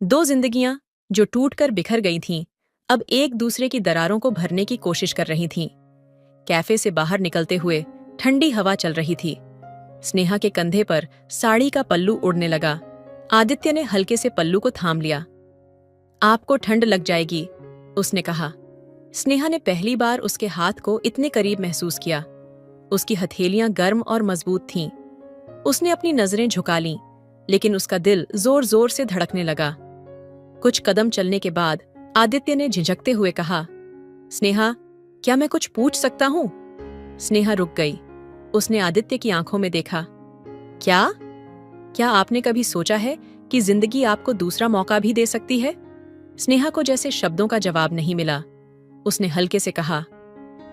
दो जिंदगियां जो टूटकर बिखर गई थीं, अब एक दूसरे की दरारों को भरने की कोशिश कर रही थीं। कैफे से बाहर निकलते हुए ठंडी हवा चल रही थी। स्नेहा के कंधे पर साड़ी का पल्लू उड़ने लगा। आदित्य ने हल्के से पल्लू को थाम लिया। आपको ठंड लग जाएगी, उसने कहा। स्नेहा ने पहली बार उसके हाथ को इतने करीब महसूस किया। उसकी हथेलियां गर्म और मजबूत थीं। उसने अपनी नजरें झुका लीं, लेकिन उसका दिल जोर जोर से धड़कने लगा। कुछ कदम चलने के बाद आदित्य ने झिझकते हुए कहा, स्नेहा, क्या मैं कुछ पूछ सकता हूं? स्नेहा रुक गई। उसने आदित्य की आंखों में देखा। क्या आपने कभी सोचा है कि जिंदगी आपको दूसरा मौका भी दे सकती है? स्नेहा को जैसे शब्दों का जवाब नहीं मिला। उसने हल्के से कहा,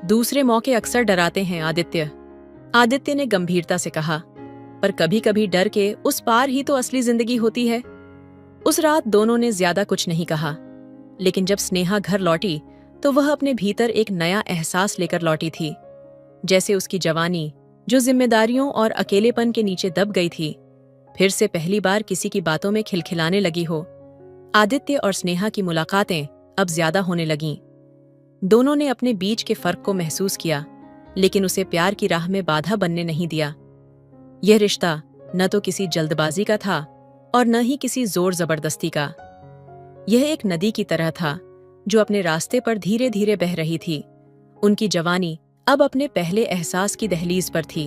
दूसरे मौके अक्सर डराते हैं आदित्य। आदित्य ने गंभीरता से कहा, पर कभी कभी डर के उस पार ही तो असली जिंदगी होती है। उस रात दोनों ने ज्यादा कुछ नहीं कहा, लेकिन जब स्नेहा घर लौटी तो वह अपने भीतर एक नया एहसास लेकर लौटी थी। जैसे उसकी जवानी, जो जिम्मेदारियों और अकेलेपन के नीचे दब गई थी, फिर से पहली बार किसी की बातों में खिलखिलाने लगी हो। आदित्य और स्नेहा की मुलाकातें अब ज्यादा होने लगीं। दोनों ने अपने बीच के फर्क को महसूस किया, लेकिन उसे प्यार की राह में बाधा बनने नहीं दिया। यह रिश्ता न तो किसी जल्दबाजी का था और न ही किसी जोर जबरदस्ती का। यह एक नदी की तरह था जो अपने रास्ते पर धीरे धीरे बह रही थी। उनकी जवानी अब अपने पहले एहसास की दहलीज पर थी।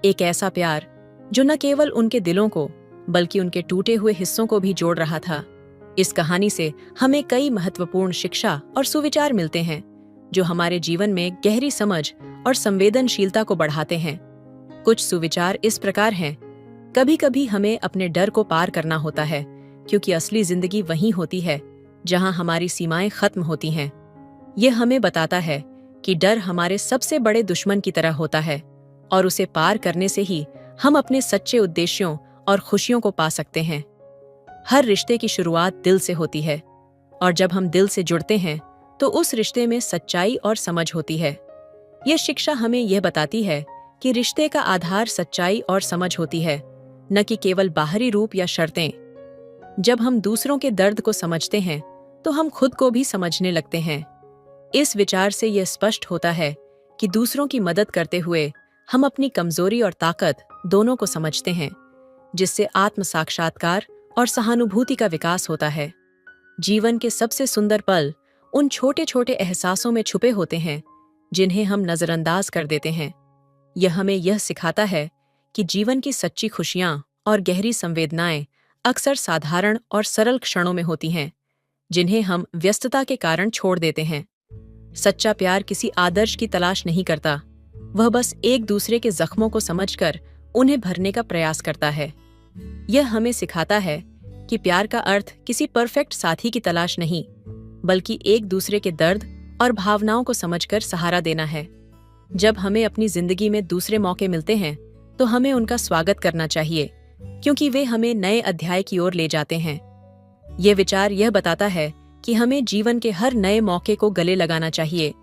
एक ऐसा प्यार जो न केवल उनके दिलों को बल्कि उनके टूटे हुए हिस्सों को भी जोड़ रहा था। इस कहानी से हमें कई महत्वपूर्ण शिक्षा और सुविचार मिलते हैं जो हमारे जीवन में गहरी समझ और संवेदनशीलता को बढ़ाते हैं। कुछ सुविचार इस प्रकार हैं। कभी कभी हमें अपने डर को पार करना होता है, क्योंकि असली जिंदगी वहीं होती है जहां हमारी सीमाएं खत्म होती हैं। यह हमें बताता है कि डर हमारे सबसे बड़े दुश्मन की तरह होता है और उसे पार करने से ही हम अपने सच्चे उद्देश्यों और खुशियों को पा सकते हैं। हर रिश्ते की शुरुआत दिल से होती है, और जब हम दिल से जुड़ते हैं तो उस रिश्ते में सच्चाई और समझ होती है। यह शिक्षा हमें यह बताती है कि रिश्ते का आधार सच्चाई और समझ होती है, न कि केवल बाहरी रूप या शर्तें। जब हम दूसरों के दर्द को समझते हैं तो हम खुद को भी समझने लगते हैं। इस विचार से यह स्पष्ट होता है कि दूसरों की मदद करते हुए हम अपनी कमजोरी और ताकत दोनों को समझते हैं, जिससे आत्म साक्षात्कार और सहानुभूति का विकास होता है। जीवन के सबसे सुंदर पल उन छोटे छोटे एहसासों में छुपे होते हैं जिन्हें हम नजरअंदाज कर देते हैं। यह हमें यह सिखाता है कि जीवन की सच्ची खुशियां और गहरी संवेदनाएं अक्सर साधारण और सरल क्षणों में होती हैं, जिन्हें हम व्यस्तता के कारण छोड़ देते हैं। सच्चा प्यार किसी आदर्श की तलाश नहीं करता, वह बस एक दूसरे के जख्मों को समझकर उन्हें भरने का प्रयास करता है। यह हमें सिखाता है कि प्यार का अर्थ किसी परफेक्ट साथी की तलाश नहीं, बल्कि एक दूसरे के दर्द और भावनाओं को समझकर सहारा देना है। जब हमें अपनी जिंदगी में दूसरे मौके मिलते हैं तो हमें उनका स्वागत करना चाहिए, क्योंकि वे हमें नए अध्याय की ओर ले जाते हैं। यह विचार यह बताता है कि हमें जीवन के हर नए मौके को गले लगाना चाहिए,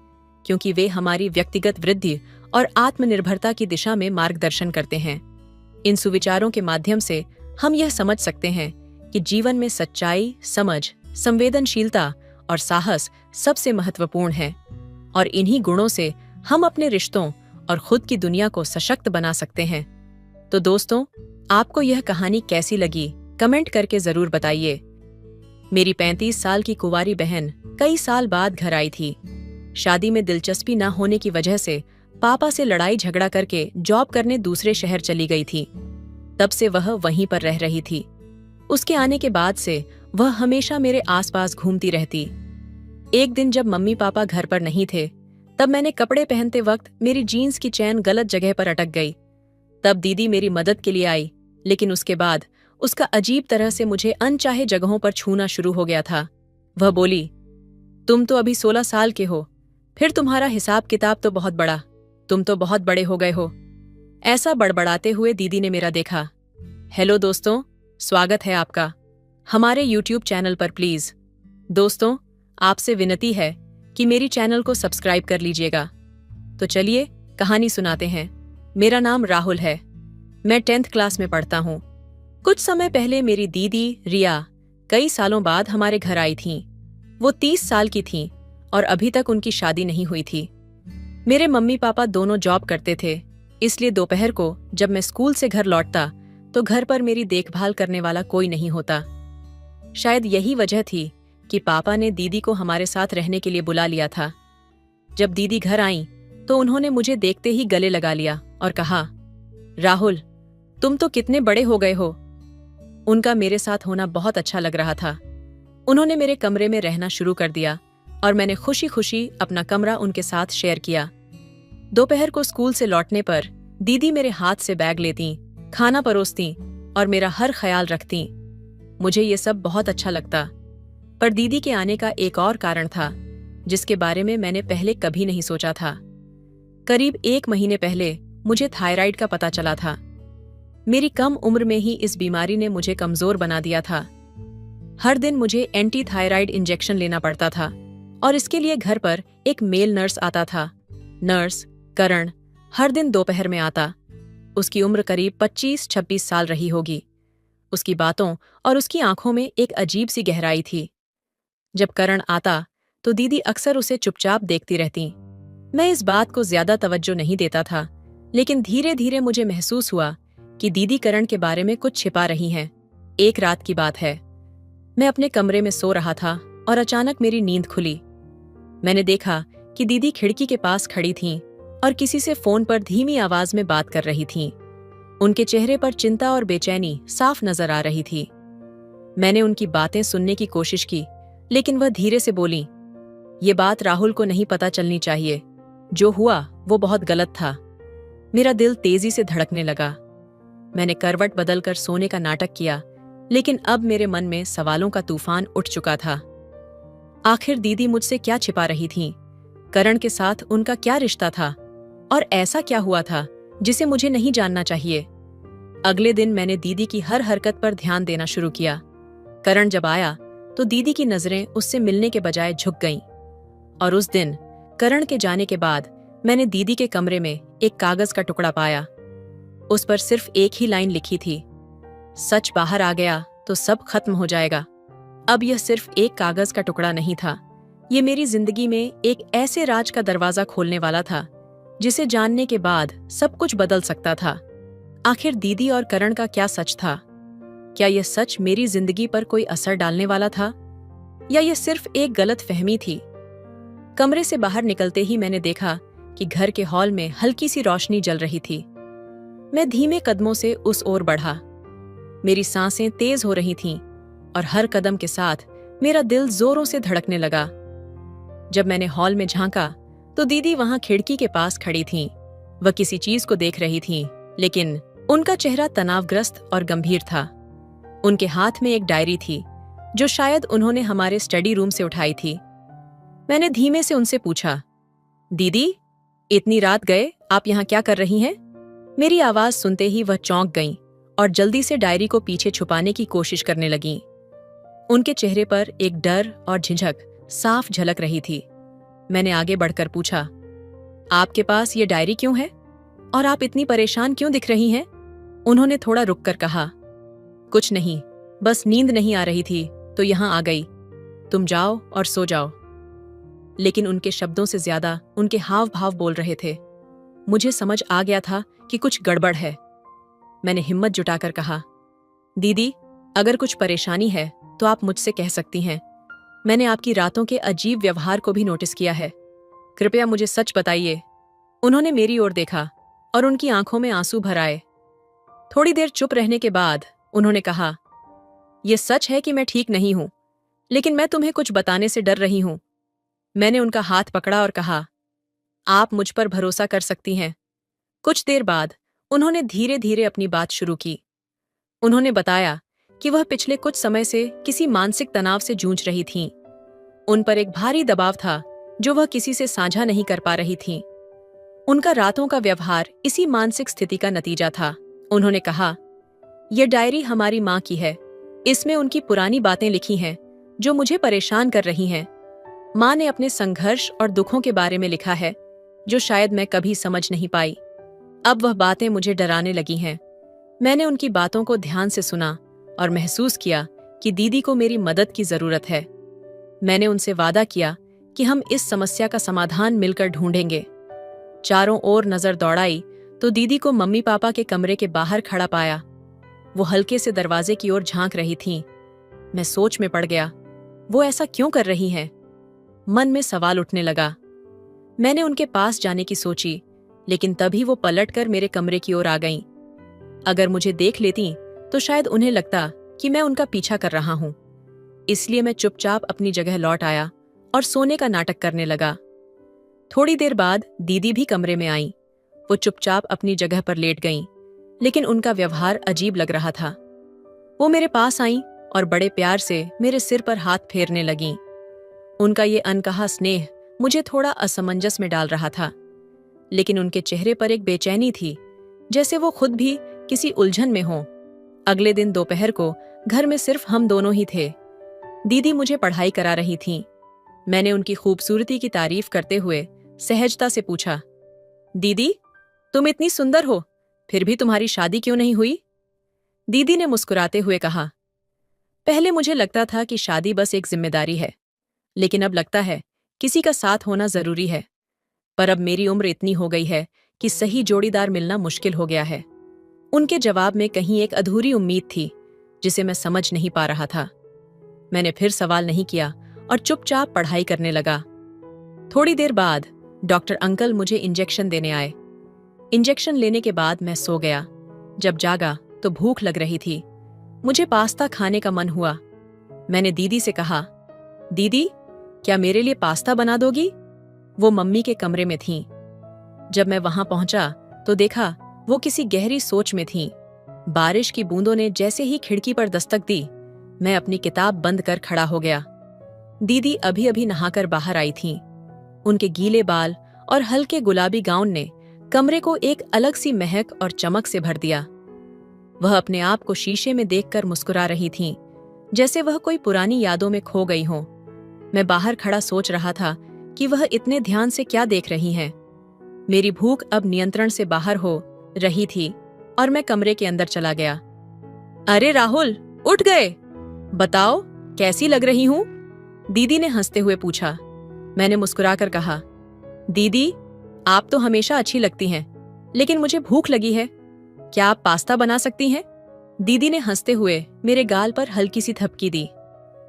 क्योंकि वे हमारी व्यक्तिगत वृद्धि और आत्मनिर्भरता की दिशा में मार्गदर्शन करते हैं। इन सुविचारों के माध्यम से हम यह समझ सकते हैं कि जीवन में सच्चाई, समझ, संवेदनशीलता और साहस सबसे महत्वपूर्ण है, और इन्हीं गुणों से हम अपने रिश्तों और खुद की दुनिया को सशक्त बना सकते हैं। तो दोस्तों, आपको यह कहानी कैसी लगी, कमेंट करके जरूर बताइए। मेरी 35 साल की कुंवारी बहन कई साल बाद घर आई थी। शादी में दिलचस्पी न होने की वजह से पापा से लड़ाई झगड़ा करके जॉब करने दूसरे शहर चली गई थी। तब से वह वहीं पर रह रही थी। उसके आने के बाद से वह हमेशा मेरे आसपास घूमती रहती। एक दिन जब मम्मी पापा घर पर नहीं थे, तब मैंने कपड़े पहनते वक्त मेरी जीन्स की चैन गलत जगह पर अटक गई। तब दीदी मेरी मदद के लिए आई, लेकिन उसके बाद उसका अजीब तरह से मुझे अनचाहे जगहों पर छूना शुरू हो गया था। वह बोली, तुम तो अभी 16 साल के हो, फिर तुम्हारा हिसाब किताब तो बहुत बड़ा, तुम तो बहुत बड़े हो गए हो। ऐसा बड़बड़ाते हुए दीदी ने मेरा देखा। हेलो दोस्तों, स्वागत है आपका हमारे YouTube चैनल पर। प्लीज दोस्तों, आपसे विनती है कि मेरी चैनल को सब्सक्राइब कर लीजिएगा। तो चलिए कहानी सुनाते हैं। मेरा नाम राहुल है। मैं 10th क्लास में पढ़ता हूँ। कुछ समय पहले मेरी दीदी रिया कई सालों बाद हमारे घर आई थीं। वो 30 साल की थीं और अभी तक उनकी शादी नहीं हुई थी। मेरे मम्मी पापा दोनों जॉब करते थे, इसलिए दोपहर को जब मैं स्कूल से घर लौटता तो घर पर मेरी देखभाल करने वाला कोई नहीं होता। शायद यही वजह थी कि पापा ने दीदी को हमारे साथ रहने के लिए बुला लिया था। जब दीदी घर आईं तो उन्होंने मुझे देखते ही गले लगा लिया और कहा, राहुल, तुम तो कितने बड़े हो गए हो। उनका मेरे साथ होना बहुत अच्छा लग रहा था। उन्होंने मेरे कमरे में रहना शुरू कर दिया और मैंने खुशी खुशी अपना कमरा उनके साथ शेयर किया। दोपहर को स्कूल से लौटने पर दीदी मेरे हाथ से बैग लेती, खाना परोसती और मेरा हर ख्याल रखती। मुझे ये सब बहुत अच्छा लगता। पर दीदी के आने का एक और कारण था जिसके बारे में मैंने पहले कभी नहीं सोचा था। करीब 1 महीने पहले मुझे थायराइड का पता चला था। मेरी कम उम्र में ही इस बीमारी ने मुझे कमजोर बना दिया था। हर दिन मुझे एंटी थायराइड इंजेक्शन लेना पड़ता था और इसके लिए घर पर एक मेल नर्स आता था। नर्स करण हर दिन दोपहर में आता। उसकी उम्र करीब 25-26 साल रही होगी। उसकी बातों और उसकी आंखों में एक अजीब सी गहराई थी। जब करण आता तो दीदी अक्सर उसे चुपचाप देखती रहती। मैं इस बात को ज्यादा तवज्जो नहीं देता था, लेकिन धीरे धीरे मुझे महसूस हुआ कि दीदी करण के बारे में कुछ छिपा रही हैं। एक रात की बात है, मैं अपने कमरे में सो रहा था और अचानक मेरी नींद खुली। मैंने देखा कि दीदी खिड़की के पास खड़ी थीं और किसी से फोन पर धीमी आवाज में बात कर रही थीं। उनके चेहरे पर चिंता और बेचैनी साफ नजर आ रही थी। मैंने उनकी बातें सुनने की कोशिश की, लेकिन वह धीरे से बोली, "ये बात राहुल को नहीं पता चलनी चाहिए। जो हुआ वो बहुत गलत था।" मेरा दिल तेजी से धड़कने लगा। मैंने करवट बदलकर सोने का नाटक किया, लेकिन अब मेरे मन में सवालों का तूफान उठ चुका था। आखिर दीदी मुझसे क्या छिपा रही थीं? करण के साथ उनका क्या रिश्ता था? और ऐसा क्या हुआ था जिसे मुझे नहीं जानना चाहिए? अगले दिन मैंने दीदी की हर हरकत पर ध्यान देना शुरू किया। करण जब आया तो दीदी की नजरें उससे मिलने के बजाय झुक गईं। और उस दिन करण के जाने के बाद मैंने दीदी के कमरे में एक कागज का टुकड़ा पाया। उस पर सिर्फ एक ही लाइन लिखी थी, "सच बाहर आ गया तो सब खत्म हो जाएगा।" अब यह सिर्फ एक कागज का टुकड़ा नहीं था, ये मेरी जिंदगी में एक ऐसे राज का दरवाजा खोलने वाला था जिसे जानने के बाद सब कुछ बदल सकता था। आखिर दीदी और करण का क्या सच था? क्या यह सच मेरी जिंदगी पर कोई असर डालने वाला था, या यह सिर्फ एक गलत फहमी थी? कमरे से बाहर निकलते ही मैंने देखा कि घर के हॉल में हल्की सी रोशनी जल रही थी। मैं धीमे कदमों से उस ओर बढ़ा। मेरी सांसें तेज हो रही थीं और हर कदम के साथ मेरा दिल जोरों से धड़कने लगा। जब मैंने हॉल में झांका तो दीदी वहां खिड़की के पास खड़ी थीं। वह किसी चीज को देख रही थीं, लेकिन उनका चेहरा तनावग्रस्त और गंभीर था। उनके हाथ में एक डायरी थी जो शायद उन्होंने हमारे स्टडी रूम से उठाई थी। मैंने धीमे से उनसे पूछा, "दीदी, इतनी रात गए आप यहाँ क्या कर रही हैं?" मेरी आवाज सुनते ही वह चौंक गईं और जल्दी से डायरी को पीछे छुपाने की कोशिश करने लगीं। उनके चेहरे पर एक डर और झिझक साफ झलक रही थी। मैंने आगे बढ़कर पूछा, "आपके पास ये डायरी क्यों है? और आप इतनी परेशान क्यों दिख रही हैं?" उन्होंने थोड़ा रुककर कहा, "कुछ नहीं, बस नींद नहीं आ रही थी तो यहाँ आ गई। तुम जाओ और सो जाओ।" लेकिन उनके शब्दों से ज्यादा उनके हाव भाव बोल रहे थे। मुझे समझ आ गया था कि कुछ गड़बड़ है। मैंने हिम्मत जुटाकर कहा, "दीदी, अगर कुछ परेशानी है तो आप मुझसे कह सकती हैं। मैंने आपकी रातों के अजीब व्यवहार को भी नोटिस किया है। कृपया मुझे सच बताइए।" उन्होंने मेरी ओर देखा और उनकी आंखों में आंसू भर आए। थोड़ी देर चुप रहने के बाद उन्होंने कहा, "यह सच है कि मैं ठीक नहीं हूं, लेकिन मैं तुम्हें कुछ बताने से डर रही हूं।" मैंने उनका हाथ पकड़ा और कहा, "आप मुझ पर भरोसा कर सकती हैं।" कुछ देर बाद उन्होंने धीरे धीरे अपनी बात शुरू की। उन्होंने बताया कि वह पिछले कुछ समय से किसी मानसिक तनाव से जूझ रही थीं। उन पर एक भारी दबाव था जो वह किसी से साझा नहीं कर पा रही थीं। उनका रातों का व्यवहार इसी मानसिक स्थिति का नतीजा था। उन्होंने कहा, "यह डायरी हमारी माँ की है। इसमें उनकी पुरानी बातें लिखी हैं जो मुझे परेशान कर रही हैं। माँ ने अपने संघर्ष और दुखों के बारे में लिखा है जो शायद मैं कभी समझ नहीं पाई। अब वह बातें मुझे डराने लगी हैं।" मैंने उनकी बातों को ध्यान से सुना और महसूस किया कि दीदी को मेरी मदद की जरूरत है। मैंने उनसे वादा किया कि हम इस समस्या का समाधान मिलकर ढूंढेंगे। चारों ओर नजर दौड़ाई तो दीदी को मम्मी पापा के कमरे के बाहर खड़ा पाया। वो हल्के से दरवाजे की ओर झांक रही थीं। मैं सोच में पड़ गया, वो ऐसा क्यों कर रही हैं? मन में सवाल उठने लगा। मैंने उनके पास जाने की सोची, लेकिन तभी वो पलटकर मेरे कमरे की ओर आ गईं। अगर मुझे देख लेती तो शायद उन्हें लगता कि मैं उनका पीछा कर रहा हूं। इसलिए मैं चुपचाप अपनी जगह लौट आया और सोने का नाटक करने लगा। थोड़ी देर बाद दीदी भी कमरे में आई। वो चुपचाप अपनी जगह पर लेट गईं, लेकिन उनका व्यवहार अजीब लग रहा था। वो मेरे पास आईं और बड़े प्यार से मेरे सिर पर हाथ फेरने लगीं। उनका ये अनकहा स्नेह मुझे थोड़ा असमंजस में डाल रहा था, लेकिन उनके चेहरे पर एक बेचैनी थी, जैसे वो खुद भी किसी उलझन में हों। अगले दिन दोपहर को घर में सिर्फ हम दोनों ही थे। दीदी मुझे पढ़ाई करा रही थीं। मैंने उनकी खूबसूरती की तारीफ करते हुए सहजता से पूछा, दीदी, तुम इतनी सुंदर हो, फिर भी तुम्हारी शादी क्यों नहीं हुई? दीदी ने मुस्कुराते हुए कहा, पहले मुझे लगता था कि शादी बस एक जिम्मेदारी है, लेकिन अब लगता है किसी का साथ होना जरूरी है। पर अब मेरी उम्र इतनी हो गई है कि सही जोड़ीदार मिलना मुश्किल हो गया है। उनके जवाब में कहीं एक अधूरी उम्मीद थी, जिसे मैं समझ नहीं पा रहा था। मैंने फिर सवाल नहीं किया और चुपचाप पढ़ाई करने लगा। थोड़ी देर बाद डॉक्टर अंकल मुझे इंजेक्शन देने आए। इंजेक्शन लेने के बाद मैं सो गया। जब जागा तो भूख लग रही थी। मुझे पास्ता खाने का मन हुआ। मैंने दीदी से कहा, दीदी, क्या मेरे लिए पास्ता बना दोगी? वो मम्मी के कमरे में थीं। जब मैं वहां पहुंचा तो देखा वो किसी गहरी सोच में थीं। बारिश की बूंदों ने जैसे ही खिड़की पर दस्तक दी, मैं अपनी किताब बंद कर खड़ा हो गया। दीदी अभी अभी नहाकर बाहर आई थीं। उनके गीले बाल और हल्के गुलाबी गाउन ने कमरे को एक अलग सी महक और चमक से भर दिया। वह अपने आप को शीशे में देखकर मुस्कुरा रही थीं, जैसे वह कोई पुरानी यादों में खो गई हों। मैं बाहर खड़ा सोच रहा था कि वह इतने ध्यान से क्या देख रही हैं। मेरी भूख अब नियंत्रण से बाहर हो रही थी और मैं कमरे के अंदर चला गया। अरे राहुल, उठ गए? बताओ, कैसी लग रही हूं? दीदी ने हंसते हुए पूछा। मैंने मुस्कुराकर कहा, दीदी, आप तो हमेशा अच्छी लगती हैं, लेकिन मुझे भूख लगी है। क्या आप पास्ता बना सकती हैं? दीदी ने हंसते हुए मेरे गाल पर हल्की सी थपकी दी।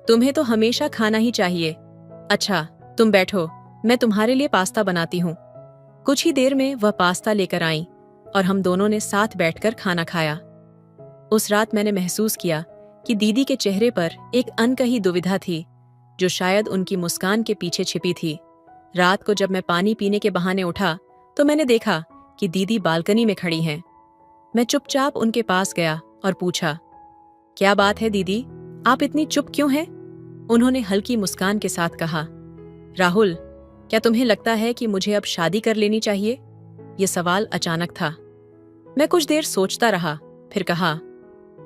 तुम्हें तो हमेशा खाना ही चाहिए। अच्छा, तुम बैठो, मैं तुम्हारे लिए पास्ता बनाती हूँ। कुछ ही देर में वह पास्ता लेकर आईं और हम दोनों ने साथ बैठकर खाना खाया। उस रात मैंने महसूस किया कि दीदी के चेहरे पर एक अनकही दुविधा थी, जो शायद उनकी मुस्कान के पीछे छिपी थी। रात को जब मैं पानी पीने के बहाने उठा तो मैंने देखा कि दीदी बालकनी में खड़ी हैं। मैं चुपचाप उनके पास गया और पूछा, क्या बात है दीदी, आप इतनी चुप क्यों हैं? उन्होंने हल्की मुस्कान के साथ कहा, राहुल, क्या तुम्हें लगता है कि मुझे अब शादी कर लेनी चाहिए? यह सवाल अचानक था। मैं कुछ देर सोचता रहा, फिर कहा,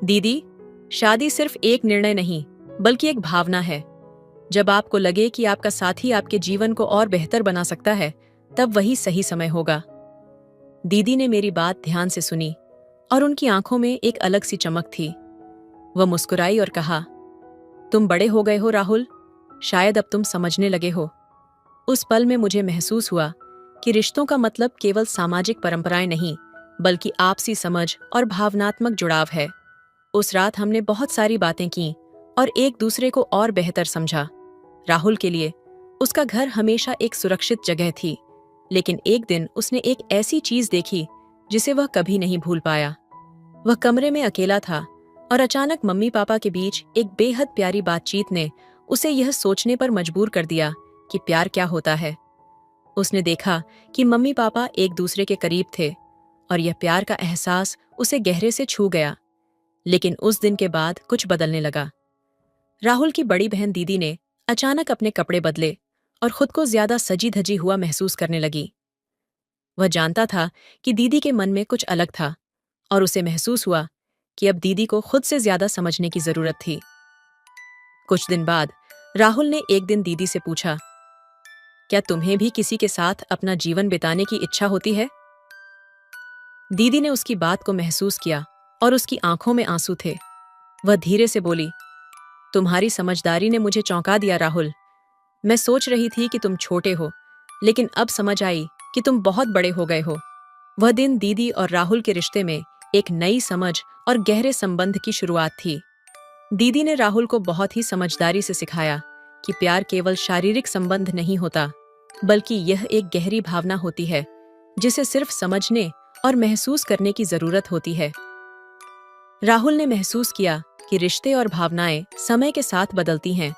दीदी, शादी सिर्फ एक निर्णय नहीं, बल्कि एक भावना है। जब आपको लगे कि आपका साथी आपके जीवन को और बेहतर बना सकता है, तब वही सही समय होगा। दीदी ने मेरी बात ध्यान से सुनी और उनकी आंखों में एक अलग सी चमक थी। वह मुस्कुराई और कहा, तुम बड़े हो गए हो राहुल, शायद अब तुम समझने लगे हो। उस पल में मुझे महसूस हुआ कि रिश्तों का मतलब केवल सामाजिक परंपराएं नहीं, बल्कि आपसी समझ और भावनात्मक जुड़ाव है। उस रात हमने बहुत सारी बातें की और एक दूसरे को और बेहतर समझा। राहुल के लिए उसका घर हमेशा एक सुरक्षित जगह थी, लेकिन एक दिन उसने एक ऐसी चीज देखी जिसे वह कभी नहीं भूल पाया। वह कमरे में अकेला था और अचानक मम्मी पापा के बीच एक बेहद प्यारी बातचीत ने उसे यह सोचने पर मजबूर कर दिया कि प्यार क्या होता है। उसने देखा कि मम्मी पापा एक दूसरे के करीब थे और यह प्यार का एहसास उसे गहरे से छू गया। लेकिन उस दिन के बाद कुछ बदलने लगा। राहुल की बड़ी बहन दीदी ने अचानक अपने कपड़े बदले और खुद को ज्यादा सजी धजी हुआ महसूस करने लगी। वह जानता था कि दीदी के मन में कुछ अलग था और उसे महसूस हुआ कि अब दीदी को खुद से ज्यादा समझने की जरूरत थी। कुछ दिन बाद राहुल ने एक दिन दीदी से पूछा, क्या तुम्हें भी किसी के साथ अपना जीवन बिताने की इच्छा होती है? दीदी ने उसकी बात को महसूस किया और उसकी आंखों में आंसू थे। वह धीरे से बोली, तुम्हारी समझदारी ने मुझे चौंका दिया राहुल। मैं सोच रही थी कि तुम छोटे हो, लेकिन अब समझ आई कि तुम बहुत बड़े हो गए हो। वह दिन दीदी और राहुल के रिश्ते में एक नई समझ और गहरे संबंध की शुरुआत थी। दीदी ने राहुल को बहुत ही समझदारी से सिखाया कि प्यार केवल शारीरिक संबंध नहीं होता, बल्कि यह एक गहरी भावना होती है जिसे सिर्फ समझने और महसूस करने की जरूरत होती है। राहुल ने महसूस किया कि रिश्ते और भावनाएं समय के साथ बदलती हैं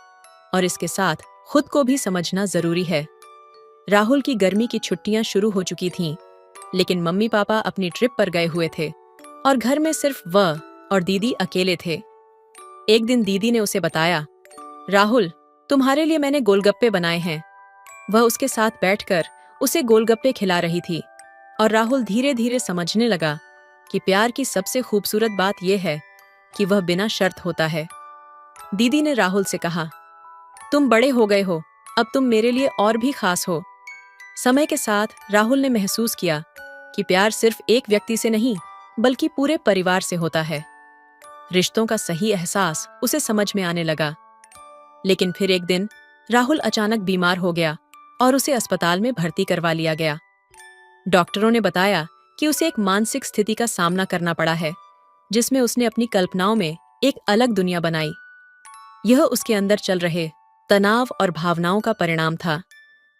और इसके साथ खुद को भी समझना जरूरी है। राहुल की गर्मी की छुट्टियां शुरू हो चुकी थीं, लेकिन मम्मी पापा अपनी ट्रिप पर गए हुए थे और घर में सिर्फ वह और दीदी अकेले थे। एक दिन दीदी ने उसे बताया, राहुल, तुम्हारे लिए मैंने गोलगप्पे बनाए हैं। वह उसके साथ बैठकर उसे गोलगप्पे खिला रही थी और राहुल धीरे धीरे समझने लगा कि प्यार की सबसे खूबसूरत बात यह है कि वह बिना शर्त होता है। दीदी ने राहुल से कहा, तुम बड़े हो गए हो, अब तुम मेरे लिए और भी खास हो। समय के साथ राहुल ने महसूस किया कि प्यार सिर्फ एक व्यक्ति से नहीं बल्कि पूरे परिवार से होता है। रिश्तों का सही एहसास उसे समझ में आने लगा। लेकिन फिर एक दिन राहुल अचानक बीमार हो गया और उसे अस्पताल में भर्ती करवा लिया गया। डॉक्टरों ने बताया कि उसे एक मानसिक स्थिति का सामना करना पड़ा है, जिसमें उसने अपनी कल्पनाओं में एक अलग दुनिया बनाई। यह उसके अंदर चल रहे तनाव और भावनाओं का परिणाम था,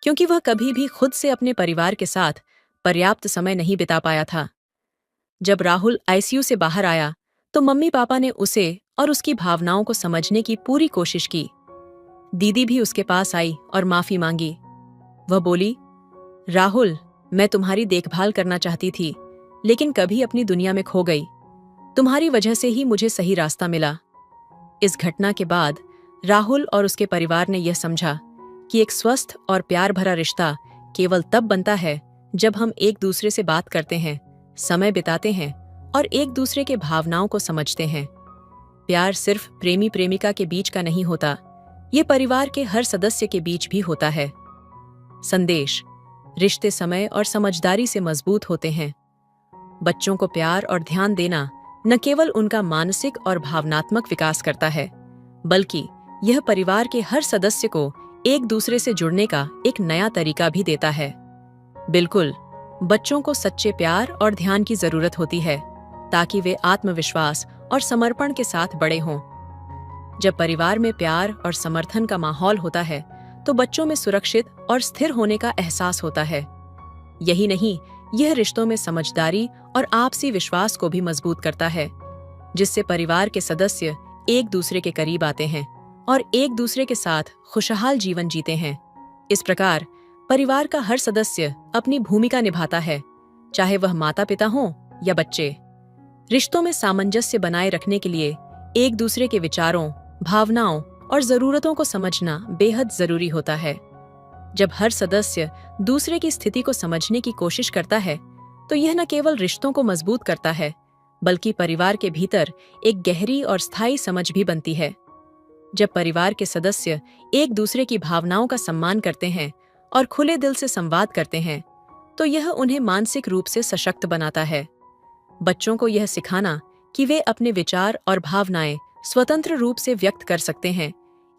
क्योंकि वह कभी भी खुद से अपने परिवार के साथ पर्याप्त समय नहीं बिता पाया था। जब राहुल आईसीयू से बाहर आया तो मम्मी पापा ने उसे और उसकी भावनाओं को समझने की पूरी कोशिश की। दीदी भी उसके पास आई और माफी मांगी। वह बोली, राहुल, मैं तुम्हारी देखभाल करना चाहती थी, लेकिन कभी अपनी दुनिया में खो गई। तुम्हारी वजह से ही मुझे सही रास्ता मिला। इस घटना के बाद राहुल और उसके परिवार ने यह समझा कि एक स्वस्थ और प्यार भरा रिश्ता केवल तब बनता है जब हम एक दूसरे से बात करते हैं, समय बिताते हैं और एक दूसरे के भावनाओं को समझते हैं। प्यार सिर्फ प्रेमी प्रेमिका के बीच का नहीं होता, ये परिवार के हर सदस्य के बीच भी होता है। संदेश: रिश्ते समय और समझदारी से मजबूत होते हैं। बच्चों को प्यार और ध्यान देना न केवल उनका मानसिक और भावनात्मक विकास करता है, बल्कि यह परिवार के हर सदस्य को एक दूसरे से जुड़ने का एक नया तरीका भी देता है। बिल्कुल, बच्चों को सच्चे प्यार और ध्यान की जरूरत होती है ताकि वे आत्मविश्वास और समर्पण के साथ बड़े हों। जब परिवार में प्यार और समर्थन का माहौल होता है तो बच्चों में सुरक्षित और स्थिर होने का एहसास होता है। यही नहीं, यह रिश्तों में समझदारी और आपसी विश्वास को भी मजबूत करता है, जिससे परिवार के सदस्य एक दूसरे के करीब आते हैं और एक दूसरे के साथ खुशहाल जीवन जीते हैं। इस प्रकार परिवार का हर सदस्य अपनी भूमिका निभाता है, चाहे वह माता पिता हों या बच्चे। रिश्तों में सामंजस्य बनाए रखने के लिए एक दूसरे के विचारों, भावनाओं और जरूरतों को समझना बेहद जरूरी होता है। जब हर सदस्य दूसरे की स्थिति को समझने की कोशिश करता है तो यह न केवल रिश्तों को मजबूत करता है, बल्कि परिवार के भीतर एक गहरी और स्थायी समझ भी बनती है। जब परिवार के सदस्य एक दूसरे की भावनाओं का सम्मान करते हैं और खुले दिल से संवाद करते हैं तो यह उन्हें मानसिक रूप से सशक्त बनाता है। बच्चों को यह सिखाना कि वे अपने विचार और भावनाएं स्वतंत्र रूप से व्यक्त कर सकते हैं,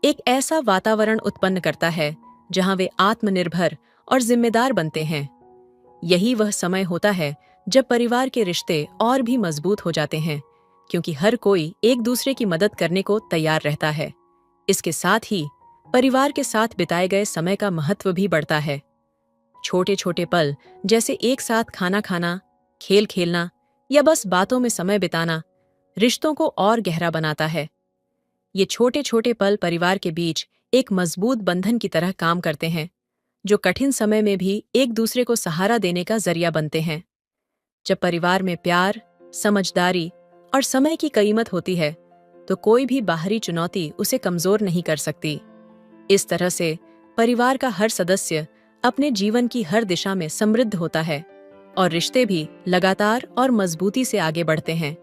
एक ऐसा वातावरण उत्पन्न करता है जहां वे आत्मनिर्भर और जिम्मेदार बनते हैं। यही वह समय होता है जब परिवार के रिश्ते और भी मजबूत हो जाते हैं, क्योंकि हर कोई एक दूसरे की मदद करने को तैयार रहता है। इसके साथ ही परिवार के साथ बिताए गए समय का महत्व भी बढ़ता है। छोटे छोटे पल जैसे एक साथ खाना खाना, खेल खेलना या बस बातों में समय बिताना रिश्तों को और गहरा बनाता है। ये छोटे छोटे पल परिवार के बीच एक मजबूत बंधन की तरह काम करते हैं, जो कठिन समय में भी एक दूसरे को सहारा देने का जरिया बनते हैं। जब परिवार में प्यार, समझदारी और समय की कीमत होती है तो कोई भी बाहरी चुनौती उसे कमजोर नहीं कर सकती। इस तरह से परिवार का हर सदस्य अपने जीवन की हर दिशा में समृद्ध होता है और रिश्ते भी लगातार और मजबूती से आगे बढ़ते हैं।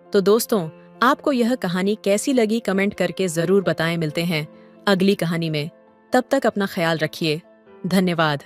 तो दोस्तों, आपको यह कहानी कैसी लगी कमेंट करके जरूर बताएं। मिलते हैं अगली कहानी में। तब तक अपना ख्याल रखिए। धन्यवाद।